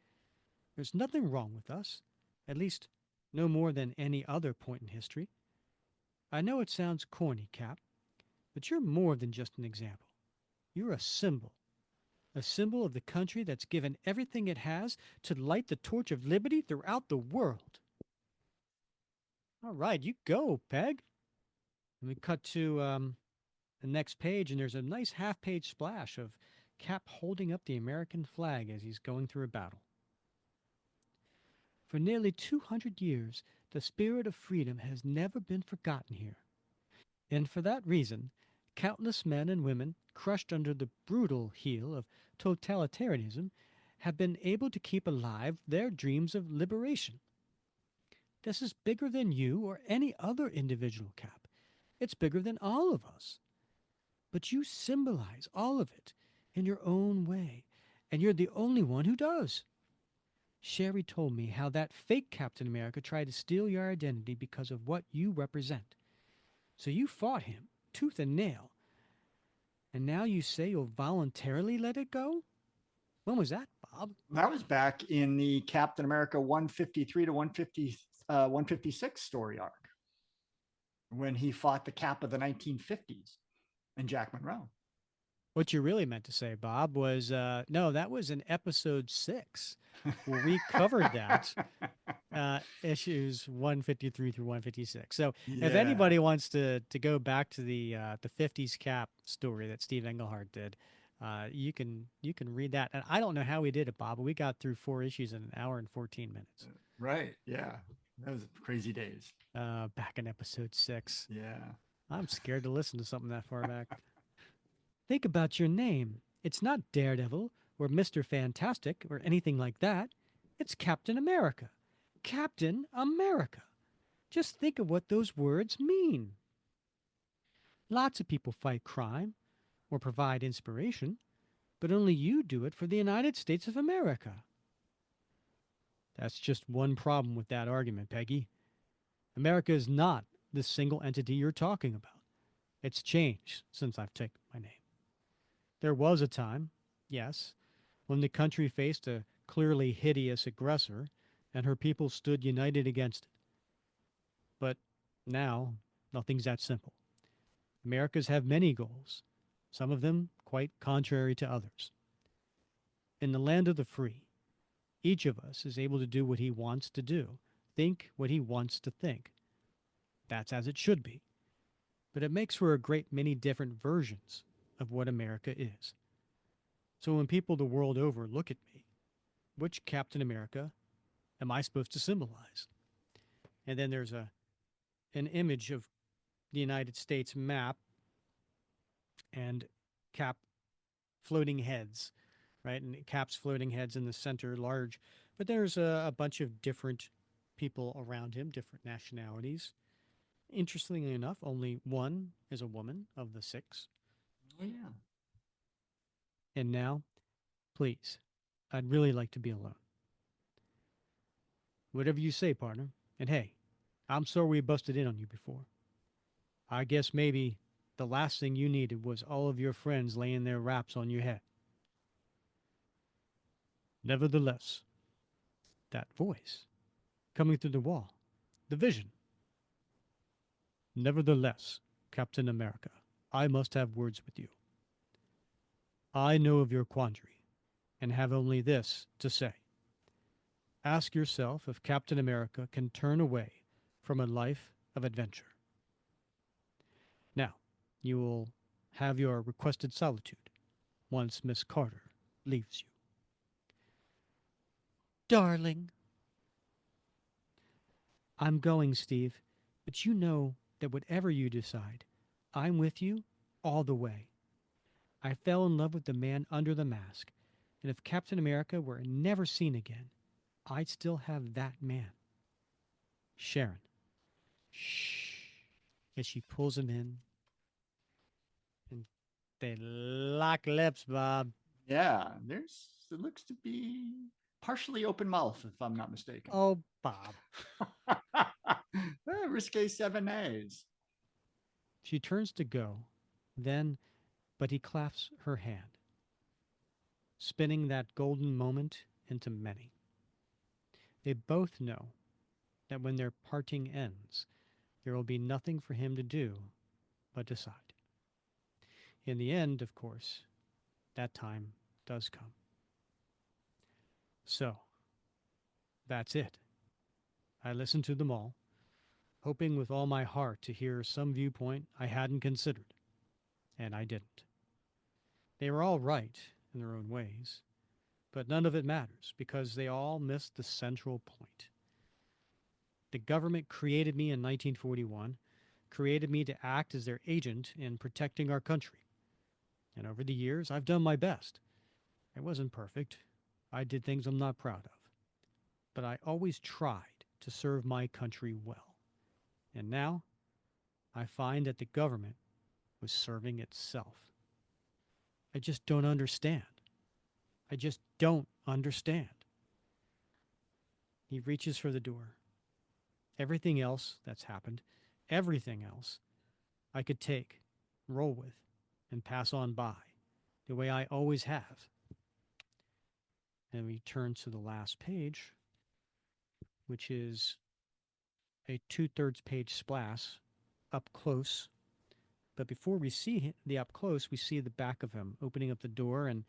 There's nothing wrong with us, at least no more than any other point in history. I know it sounds corny, Cap, but you're more than just an example. You're a symbol of the country that's given everything it has to light the torch of liberty throughout the world. All right, you go, Peg. And we cut to the next page, and there's a nice half-page splash of Cap holding up the American flag as he's going through a battle. For nearly 200 years, the spirit of freedom has never been forgotten here. And for that reason, countless men and women crushed under the brutal heel of totalitarianism have been able to keep alive their dreams of liberation. This is bigger than you or any other individual, Cap. It's bigger than all of us. But you symbolize all of it in your own way, and you're the only one who does. Sherry told me how that fake Captain America tried to steal your identity because of what you represent. So you fought him, tooth and nail. And now you say you'll voluntarily let it go? When was that, Bob? That was back in the Captain America 153 to 156 story arc when he fought the Cap of the 1950s and Jack Monroe. What you really meant to say, Bob, was no, that was in episode 6 where we covered that. Issues 153 through 156. So if anybody wants to go back to the 50s Cap story that Steve Englehart did, you can read that. And I don't know how we did it, Bob, but we got through 4 issues in an hour and 14 minutes. Right. Yeah. That was crazy days. Back in episode 6. Yeah. I'm scared to listen to something that far back. Think about your name. It's not Daredevil or Mr. Fantastic or anything like that. It's Captain America. Captain America. Just think of what those words mean. Lots of people fight crime or provide inspiration, but only you do it for the United States of America. That's just one problem with that argument, Peggy. America is not the single entity you're talking about. It's changed since I've taken my name. There was a time, yes, when the country faced a clearly hideous aggressor and her people stood united against it. But now, nothing's that simple. Americas have many goals, some of them quite contrary to others. In the land of the free, each of us is able to do what he wants to do, think what he wants to think. That's as it should be. But it makes for a great many different versions of what America is. So when people the world over look at me, which Captain America am I supposed to symbolize? And then there's an image of the United States map and Cap floating heads, right? And Cap's floating heads in the center, large. But there's a bunch of different people around him, different nationalities. Interestingly enough, only one is a woman of the six. Oh, yeah. And now, please, I'd really like to be alone. Whatever you say, partner. And hey, I'm sorry we busted in on you before. I guess maybe the last thing you needed was all of your friends laying their wraps on your head. Nevertheless, that voice coming through the wall, the vision. Nevertheless, Captain America, I must have words with you. I know of your quandary and have only this to say. Ask yourself if Captain America can turn away from a life of adventure. Now, you will have your requested solitude once Miss Carter leaves you. Darling, I'm going, Steve, but you know that whatever you decide, I'm with you all the way. I fell in love with the man under the mask, and if Captain America were never seen again, I'd still have that man. Sharon. Shh. As she pulls him in, and they lock lips, Bob. Yeah, it looks to be partially open mouth, if I'm not mistaken. Oh, Bob. Risque 7As. She turns to go, then, but he clasps her hand, spinning that golden moment into many. They both know that when their parting ends, there will be nothing for him to do but decide. In the end, of course, that time does come. So, that's it. I listened to them all, hoping with all my heart to hear some viewpoint I hadn't considered, and I didn't. They were all right in their own ways, but none of it matters because they all missed the central point. The government created me in 1941, created me to act as their agent in protecting our country. And over the years, I've done my best. I wasn't perfect. I did things I'm not proud of. But I always tried to serve my country well. And now, I find that the government was serving itself. I just don't understand. I just don't understand. He reaches for the door. Everything else that's happened, everything else, I could take, roll with, and pass on by, the way I always have. And we turn to the last page, which is a 2/3 page splash up close. But before we see the up close, we see the back of him opening up the door, and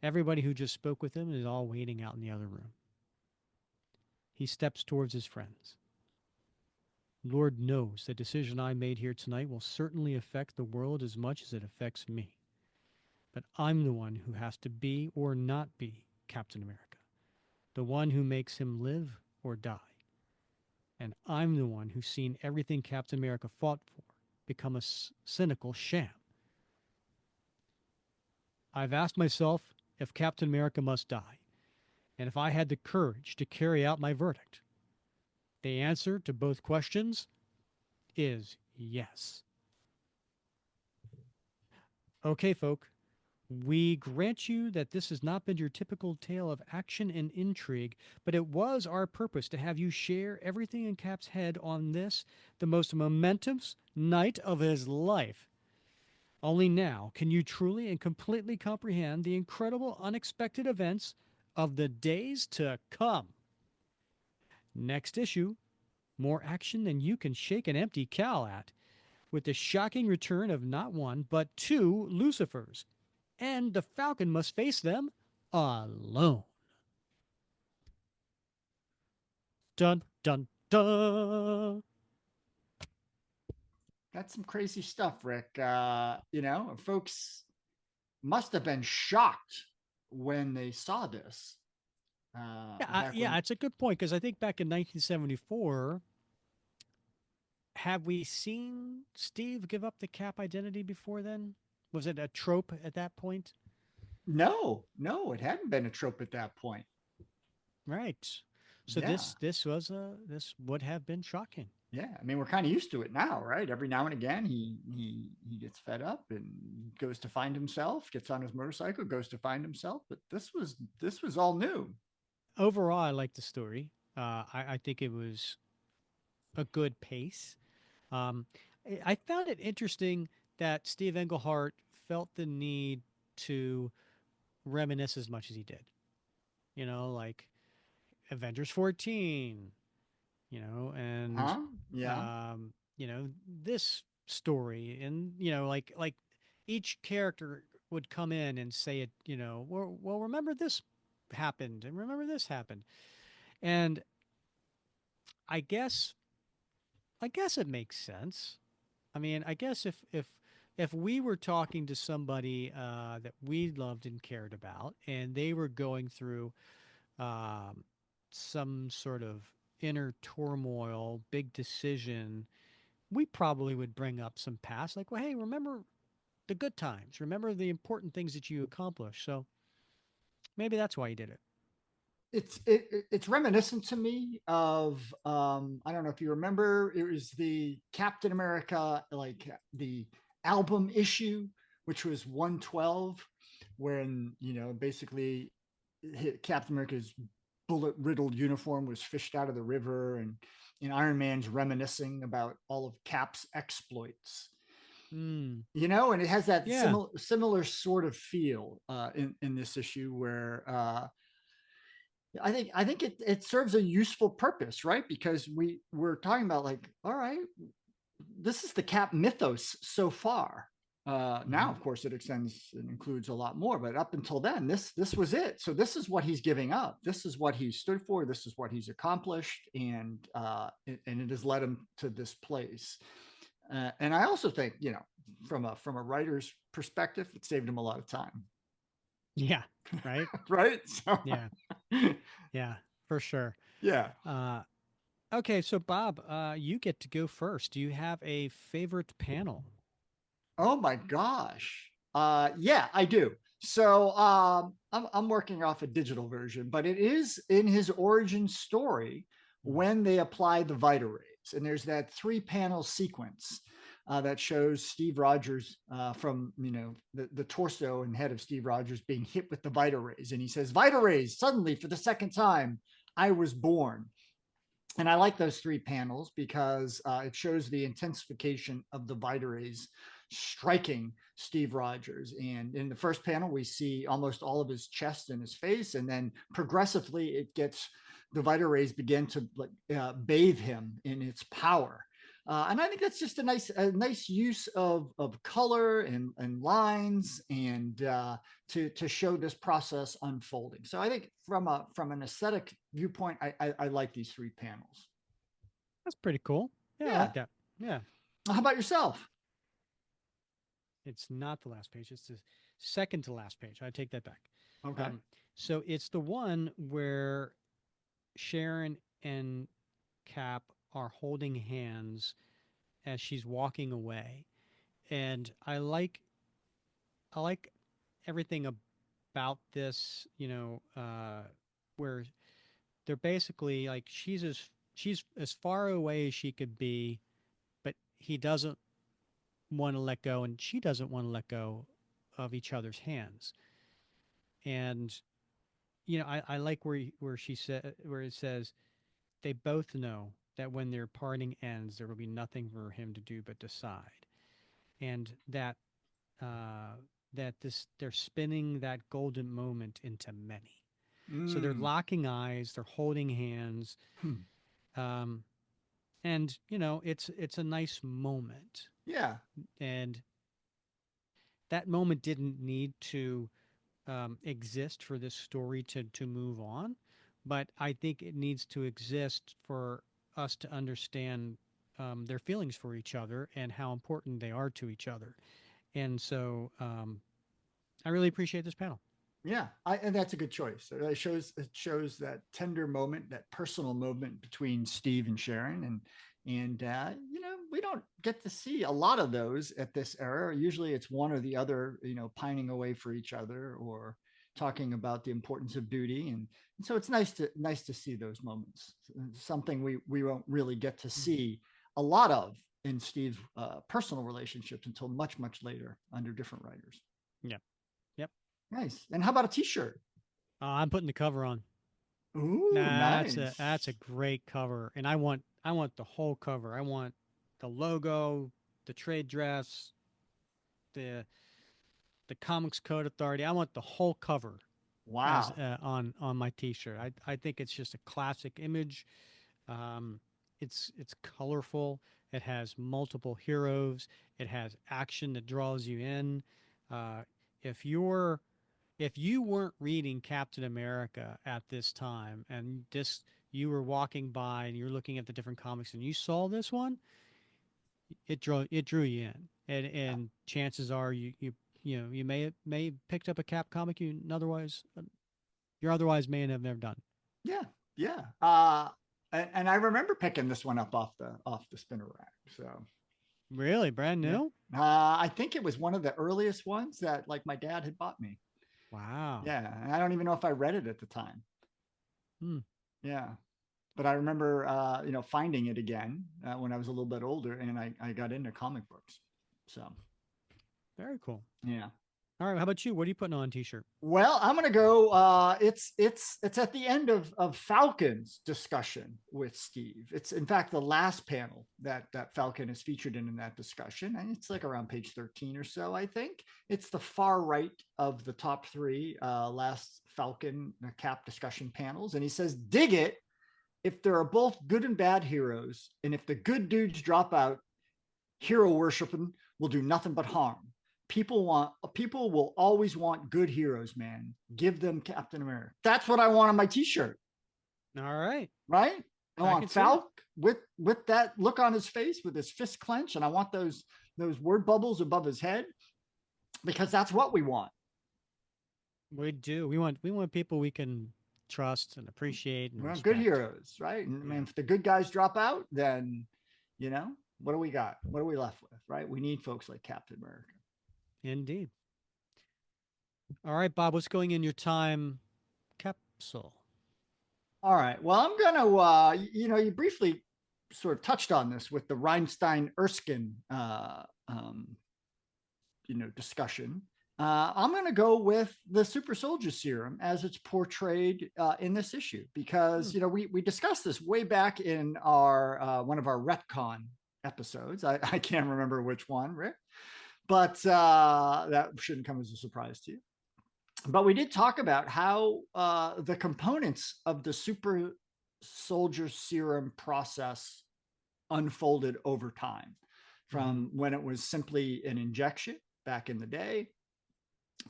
everybody who just spoke with him is all waiting out in the other room. He steps towards his friends. Lord knows the decision I made here tonight will certainly affect the world as much as it affects me. But I'm the one who has to be or not be Captain America, the one who makes him live or die. And I'm the one who's seen everything Captain America fought for become a cynical sham. I've asked myself if Captain America must die, and if I had the courage to carry out my verdict. The answer to both questions is yes. Okay, folk, we grant you that this has not been your typical tale of action and intrigue, but it was our purpose to have you share everything in Cap's head on this, the most momentous night of his life. Only now can you truly and completely comprehend the incredible, unexpected events of the days to come. Next issue, more action than you can shake an empty cow at, with the shocking return of not one, but two Lucifers, and the Falcon must face them alone. Dun, dun, dun. That's some crazy stuff, Rick. Folks must have been shocked when they saw this back Yeah, when. it's a good point because I think back in 1974, have we seen Steve give up the Cap identity before then? Was it a trope at that point? No, no, it hadn't been a trope at that point. Right. So Yeah. this would have been shocking. Yeah, I mean, we're kind of used to it now, right? Every now and again, he gets fed up and goes to find himself, gets on his motorcycle, goes to find himself. But this was all new. Overall, I like the story. I think it was a good pace. Um, I found it interesting that Steve Englehart felt the need to reminisce as much as he did. Like Avengers 14, and Huh? Yeah. um, this story, and like each character would come in and say it. Well, remember this happened, and remember this happened, and I guess I guess it makes sense. I mean, I guess if we were talking to somebody that we loved and cared about, and they were going through um, some sort of inner turmoil, big decision, we probably would bring up some past, like, well, hey, remember the good times, remember the important things that you accomplished. So maybe that's why he did it. It's reminiscent to me of I don't know if you remember, it was the Captain America, like the album issue, which was 112, when basically Captain America's bullet riddled uniform was fished out of the river, and Iron Man's reminiscing about all of Cap's exploits. Mm, And it has that yeah, similar sort of feel in this issue where I think it serves a useful purpose, right? Because we're talking about, like, all right, this is the Cap mythos so far. Now, hmm, of course, it extends and includes a lot more, but up until then, this was it. So this is what he's giving up. This is what he stood for. This is what he's accomplished, and it has led him to this place. And I also think, from a writer's perspective, it saved him a lot of time, yeah, right, right? So, yeah, yeah, for sure. yeah. Uh, okay, so Bob, you get to go first. Do you have a favorite panel? Oh my gosh. Yeah, I do. So I'm working off a digital version, but it is in his origin story Mm. when they apply the Vita rays. And there's that 3-panel sequence that shows Steve Rogers from, the torso and head of Steve Rogers being hit with the Vita rays. And he says, Vita rays, suddenly for the second time, I was born. And I like those 3 panels because it shows the intensification of the Vita rays striking Steve Rogers. And in the first panel, we see almost all of his chest and his face, and then progressively, the Vita rays begin to bathe him in its power. And I think that's just a nice use of color and lines, and to show this process unfolding. So I think from an aesthetic viewpoint, I like these 3 panels. That's pretty cool. Yeah, I Yeah. like that. Yeah. How about yourself? It's not the last page. It's the second to last page. I take that back. Okay. Um, so it's the one where Sharon and Cap are holding hands as she's walking away, and I like everything about this. Where they're basically like she's as far away as she could be, but he doesn't want to let go, and she doesn't want to let go of each other's hands. And I like where she said, where it says they both know that when their parting ends, there will be nothing for him to do but decide, and that uh, they're spinning that golden moment into many. So they're Mm. locking eyes, they're holding hands, Hmm. um, and it's a nice moment, Yeah. and that moment didn't need to exist for this story to move on, but I think it needs to exist for us to understand their feelings for each other and how important they are to each other. And so I really appreciate this panel. Yeah, and that's a good choice. It shows that tender moment, that personal moment between Steve and Sharon, and we don't get to see a lot of those at this era. Usually, it's one or the other, pining away for each other or talking about the importance of duty, and so it's nice to see those moments. Something we won't really get to see a lot of in Steve's personal relationships until much later under different writers. Yep. Yep. Nice. And how about a T-shirt? I'm putting the cover on. Ooh, That's a nice. great cover, and I want the whole cover. I want the logo, the trade dress, the the Comics Code Authority. I want the whole cover as Wow. on my T-shirt. I think it's just a classic image. Um, it's colorful. It has multiple heroes. It has action that draws you in. Uh, if you're if you weren't reading Captain America at this time and this you were walking by and you're looking at the different comics and you saw this one, it drew you in, and chances are you may have picked up a Cap comic you otherwise may have never done. Yeah. Yeah. And I remember picking this one up off the spinner rack. So Really, brand yeah. new? I think it was one of the earliest ones that like my dad had bought me. Wow. Yeah. And I don't even know if I read it at the time. Hmm. Yeah. But I remember, finding it again when I was a little bit older, and I got into comic books. So Very cool. yeah. All right, how about you? What are you putting on a T-shirt? Well, I'm gonna go. It's at the end of Falcon's discussion with Steve. It's in fact the last panel that Falcon is featured in that discussion, and it's like around page 13 or so. I think it's the far right of the top three last Falcon Cap discussion panels, and he says, "Dig it. If there are both good and bad heroes, and if the good dudes drop out, hero worshiping will do nothing but harm. People will always want good heroes, man. Give them Captain America. That's what I want on my T-shirt, All right. right? I I can want see it. Falk with that look on his face, with his fist clenched, and I want those word bubbles above his head, because that's what we want. We do. We want people we can trust and appreciate and We want good respect. heroes, right? And Yeah. if the good guys drop out, then what do we got? What are we left with, right? We need folks like Captain America. Indeed. All right, Bob, what's going in your time capsule? All right. Well, I'm gonna, you briefly sort of touched on this with the Reinstein Erskine, discussion. I'm going to go with the super soldier serum as it's portrayed in this issue, because we discussed this way back in our one of our retcon episodes. I can't remember which one, Rick, but that shouldn't come as a surprise to you. But we did talk about how the components of the super soldier serum process unfolded over time, from when it was simply an injection back in the day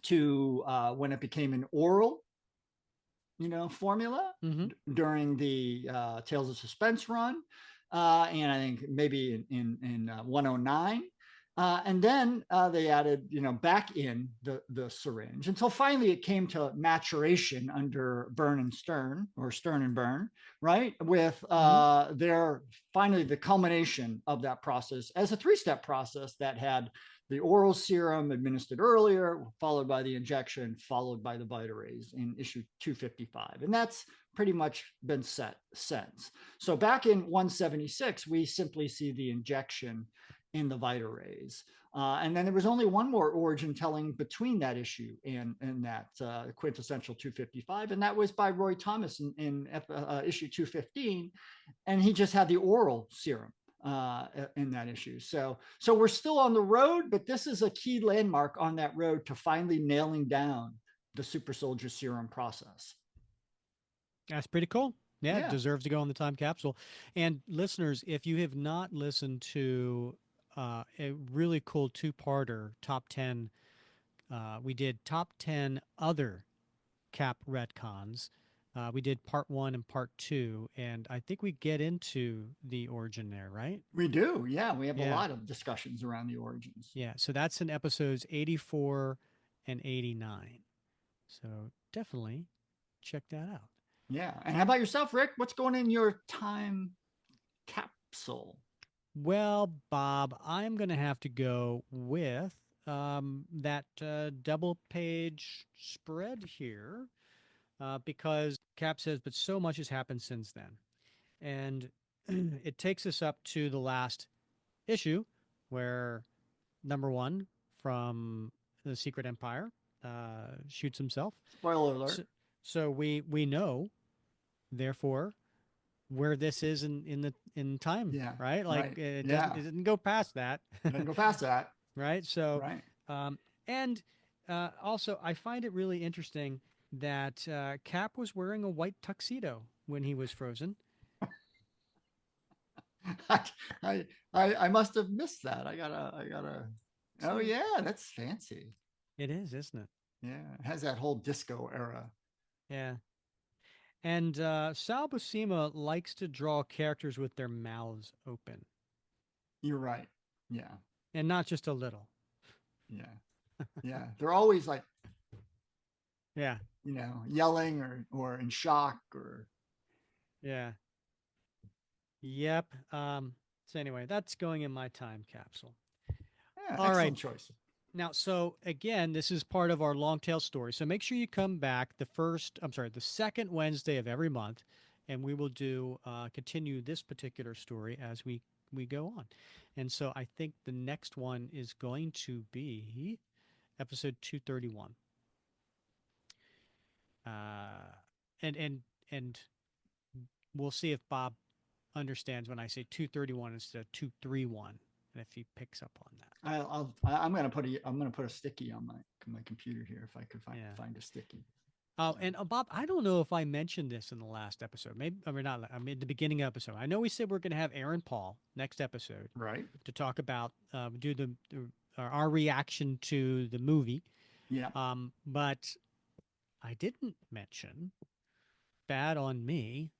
to when it became an oral, formula during the Tales of Suspense run, and I think maybe in 109. And then they added, back in the syringe until finally it came to maturation under Byrne and Stern, or Stern and Byrne, right? With their finally the culmination of that process as a 3-step process that had the oral serum administered earlier, followed by the injection, followed by the Vitarays in issue 255. And that's pretty much been set since. So back in 176, we simply see the injection in the Vita rays. And then there was only one more origin telling between that issue and that quintessential 255, and that was by Roy Thomas in issue 215, and he just had the oral serum in that issue. So we're still on the road, but this is a key landmark on that road to finally nailing down the super soldier serum process. That's pretty cool. Yeah, it Yeah, deserves to go in the time capsule. And listeners, if you have not listened to a really cool two-parter, top 10, we did top 10 other Cap retcons. We did part one and part two, and I think we get into the origin there, right? we do. Yeah, we have a Yeah. lot of discussions around the origins. Yeah. So that's in episodes 84 and 89. So definitely check that out. Yeah. And how about yourself, Rick? What's going in your time capsule? Well, Bob, I'm going to have to go with that double page spread here because Cap says, but so much has happened since then. And it takes us up to the last issue where number one from the Secret Empire shoots himself. Spoiler alert. So we know, therefore, where this is in time, Yeah. right? Like Right. it Yeah. didn't go past that, Doesn't go past that. right? So, Right. and also I find it really interesting that Cap was wearing a white tuxedo when he was frozen. I must have missed that. I gotta. Oh See, yeah, that's fancy. it is, isn't it? Yeah, it has that whole disco era. Yeah. And Sal Buscema likes to draw characters with their mouths open, You're right. Yeah, and not just a little. yeah, yeah. They're always like, Yeah, yelling or in shock or. yeah, yep. So anyway, that's going in my time capsule. Yeah, All right. excellent choice. Now, so again, this is part of our long tail story. So make sure you come back the second Wednesday of every month, and we will continue this particular story as we go on. And so I think the next one is going to be episode 231. And we'll see if Bob understands when I say 231 instead of 231, and if he picks up on that. I'm gonna put a sticky on my computer here if I could find a sticky. Oh, and Bob, I don't know if I mentioned this in the last episode. Maybe I mean not. I mean the beginning episode. I know we said we're going to have Aaron Paul next episode Right. to talk about do our reaction to the movie. Yeah. But I didn't mention, bad on me,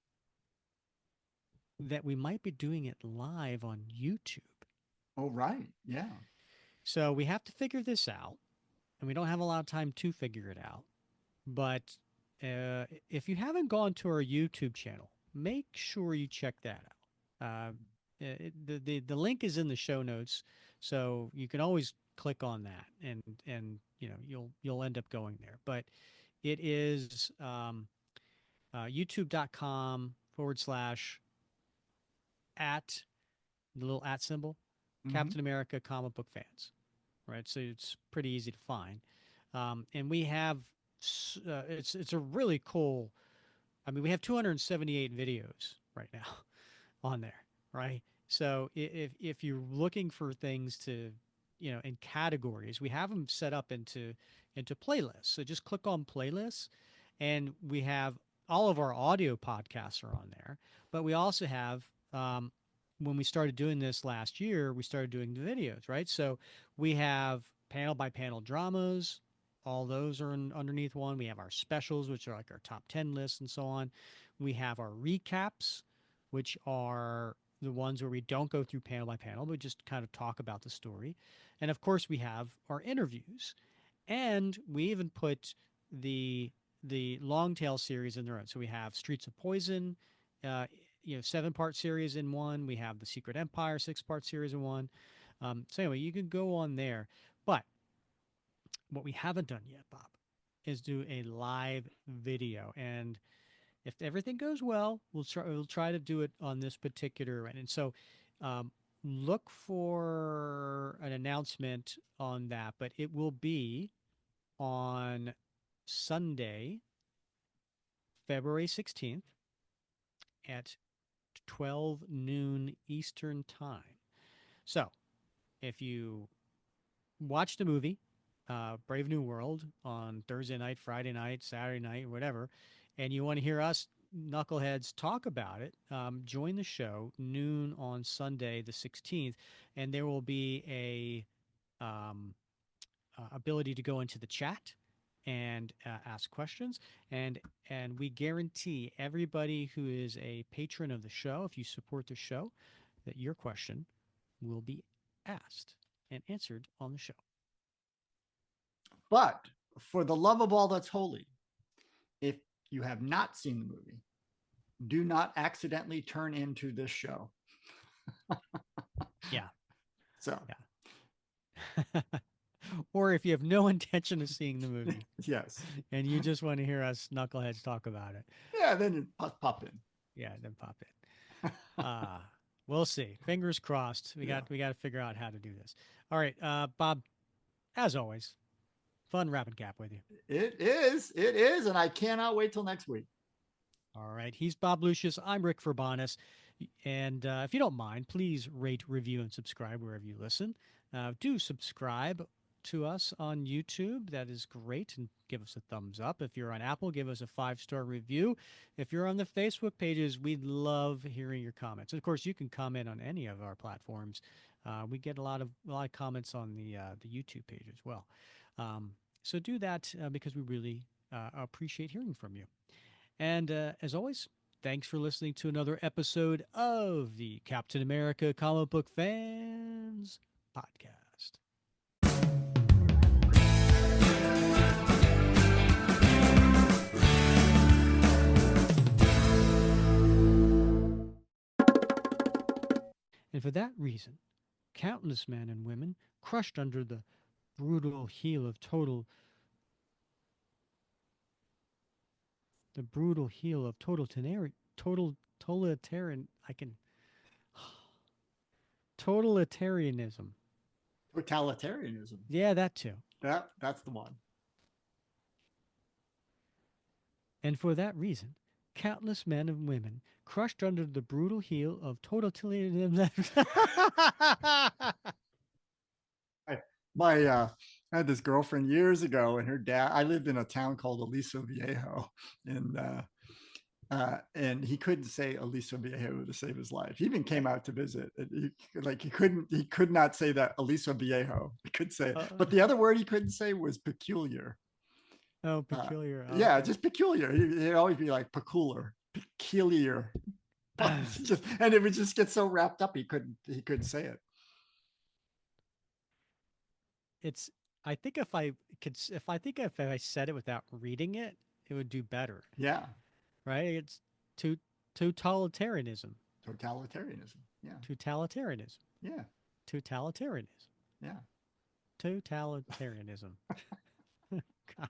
that we might be doing it live on YouTube. Oh right. Yeah. So we have to figure this out, and we don't have a lot of time to figure it out. But if you haven't gone to our YouTube channel, make sure you check that out. The link is in the show notes, so you can always click on that, and you'll end up going there. But it is youtube.com/@ the little @ symbol, Mhm. Captain America comic book fans, right? So it's pretty easy to find, and we have it's a really cool. I mean, we have 278 videos right now on there, right? So if you're looking for things to, in categories, we have them set up into playlists. So just click on playlists, and we have all of our audio podcasts are on there, but we also have when we started doing this last year, we started doing the videos, right? So we have panel by panel dramas. All those are underneath one. We have our specials, which are like our top 10 lists and so on. We have our recaps, which are the ones where we don't go through panel by panel, but just kind of talk about the story. And of course, we have our interviews. And we even put the long tail series in their own. So we have Streets of Poison, 7-part series in one. We have the Secret Empire 6-part series in one. So anyway, you can go on there. But what we haven't done yet, Bob, is do a live video. And if everything goes well, we'll try to do it on this particular. And so look for an announcement on that, but it will be on Sunday, February 16th at 12 noon Eastern Time. So if you watch the movie, Brave New World, on Thursday night, Friday night, Saturday night, whatever, and you want to hear us knuckleheads talk about it, join the show noon on Sunday the 16th, and there will be um, ability to go into the chat and ask questions, and we guarantee everybody who is a patron of the show, if you support the show, that your question will be asked and answered on the show. But for the love of all that's holy, if you have not seen the movie, do not accidentally turn into this show. Yeah. So, yeah. Or if you have no intention of seeing the movie, yes. and you just want to hear us knuckleheads talk about it, Yeah, then you pop in. yeah, then pop in. We'll see. Fingers crossed. We got to figure out how to do this. All right, Bob. As always, fun wrapping cap with you. It is, and I cannot wait till next week. All right, he's Bob Lucius. I'm Rick Verbanis. And if you don't mind, please rate, review, and subscribe wherever you listen. Do subscribe to us on YouTube. That is great. And give us a thumbs up. If you're on Apple, give us a 5-star review. If you're on the Facebook pages, we'd love hearing your comments. And of course, you can comment on any of our platforms. We get a lot of comments on the YouTube page as well. So do that because we really appreciate hearing from you. And as always, thanks for listening to another episode of the Captain America Comic Book Fans Podcast. And for that reason, countless men and women crushed under the brutal heel of totalitarian totalitarianism. Totalitarianism. Yeah, that too. That's the one. And for that reason, countless men and women crushed under the brutal heel of totalitarianism. I had this girlfriend years ago, and her dad. I lived in a town called Aliso Viejo, and he couldn't say Aliso Viejo to save his life. He even came out to visit. He could not say that Aliso Viejo. He could say it, but the other word he couldn't say was peculiar. Oh, peculiar. Yeah, okay. Just peculiar. He'd always be like peculiar. And it would just get so wrapped up he couldn't say it. I think if I said it without reading it, it would do better. Yeah. Right? It's totalitarianism. Totalitarianism. Yeah. Totalitarianism. Yeah. Totalitarianism. Yeah. Totalitarianism. God.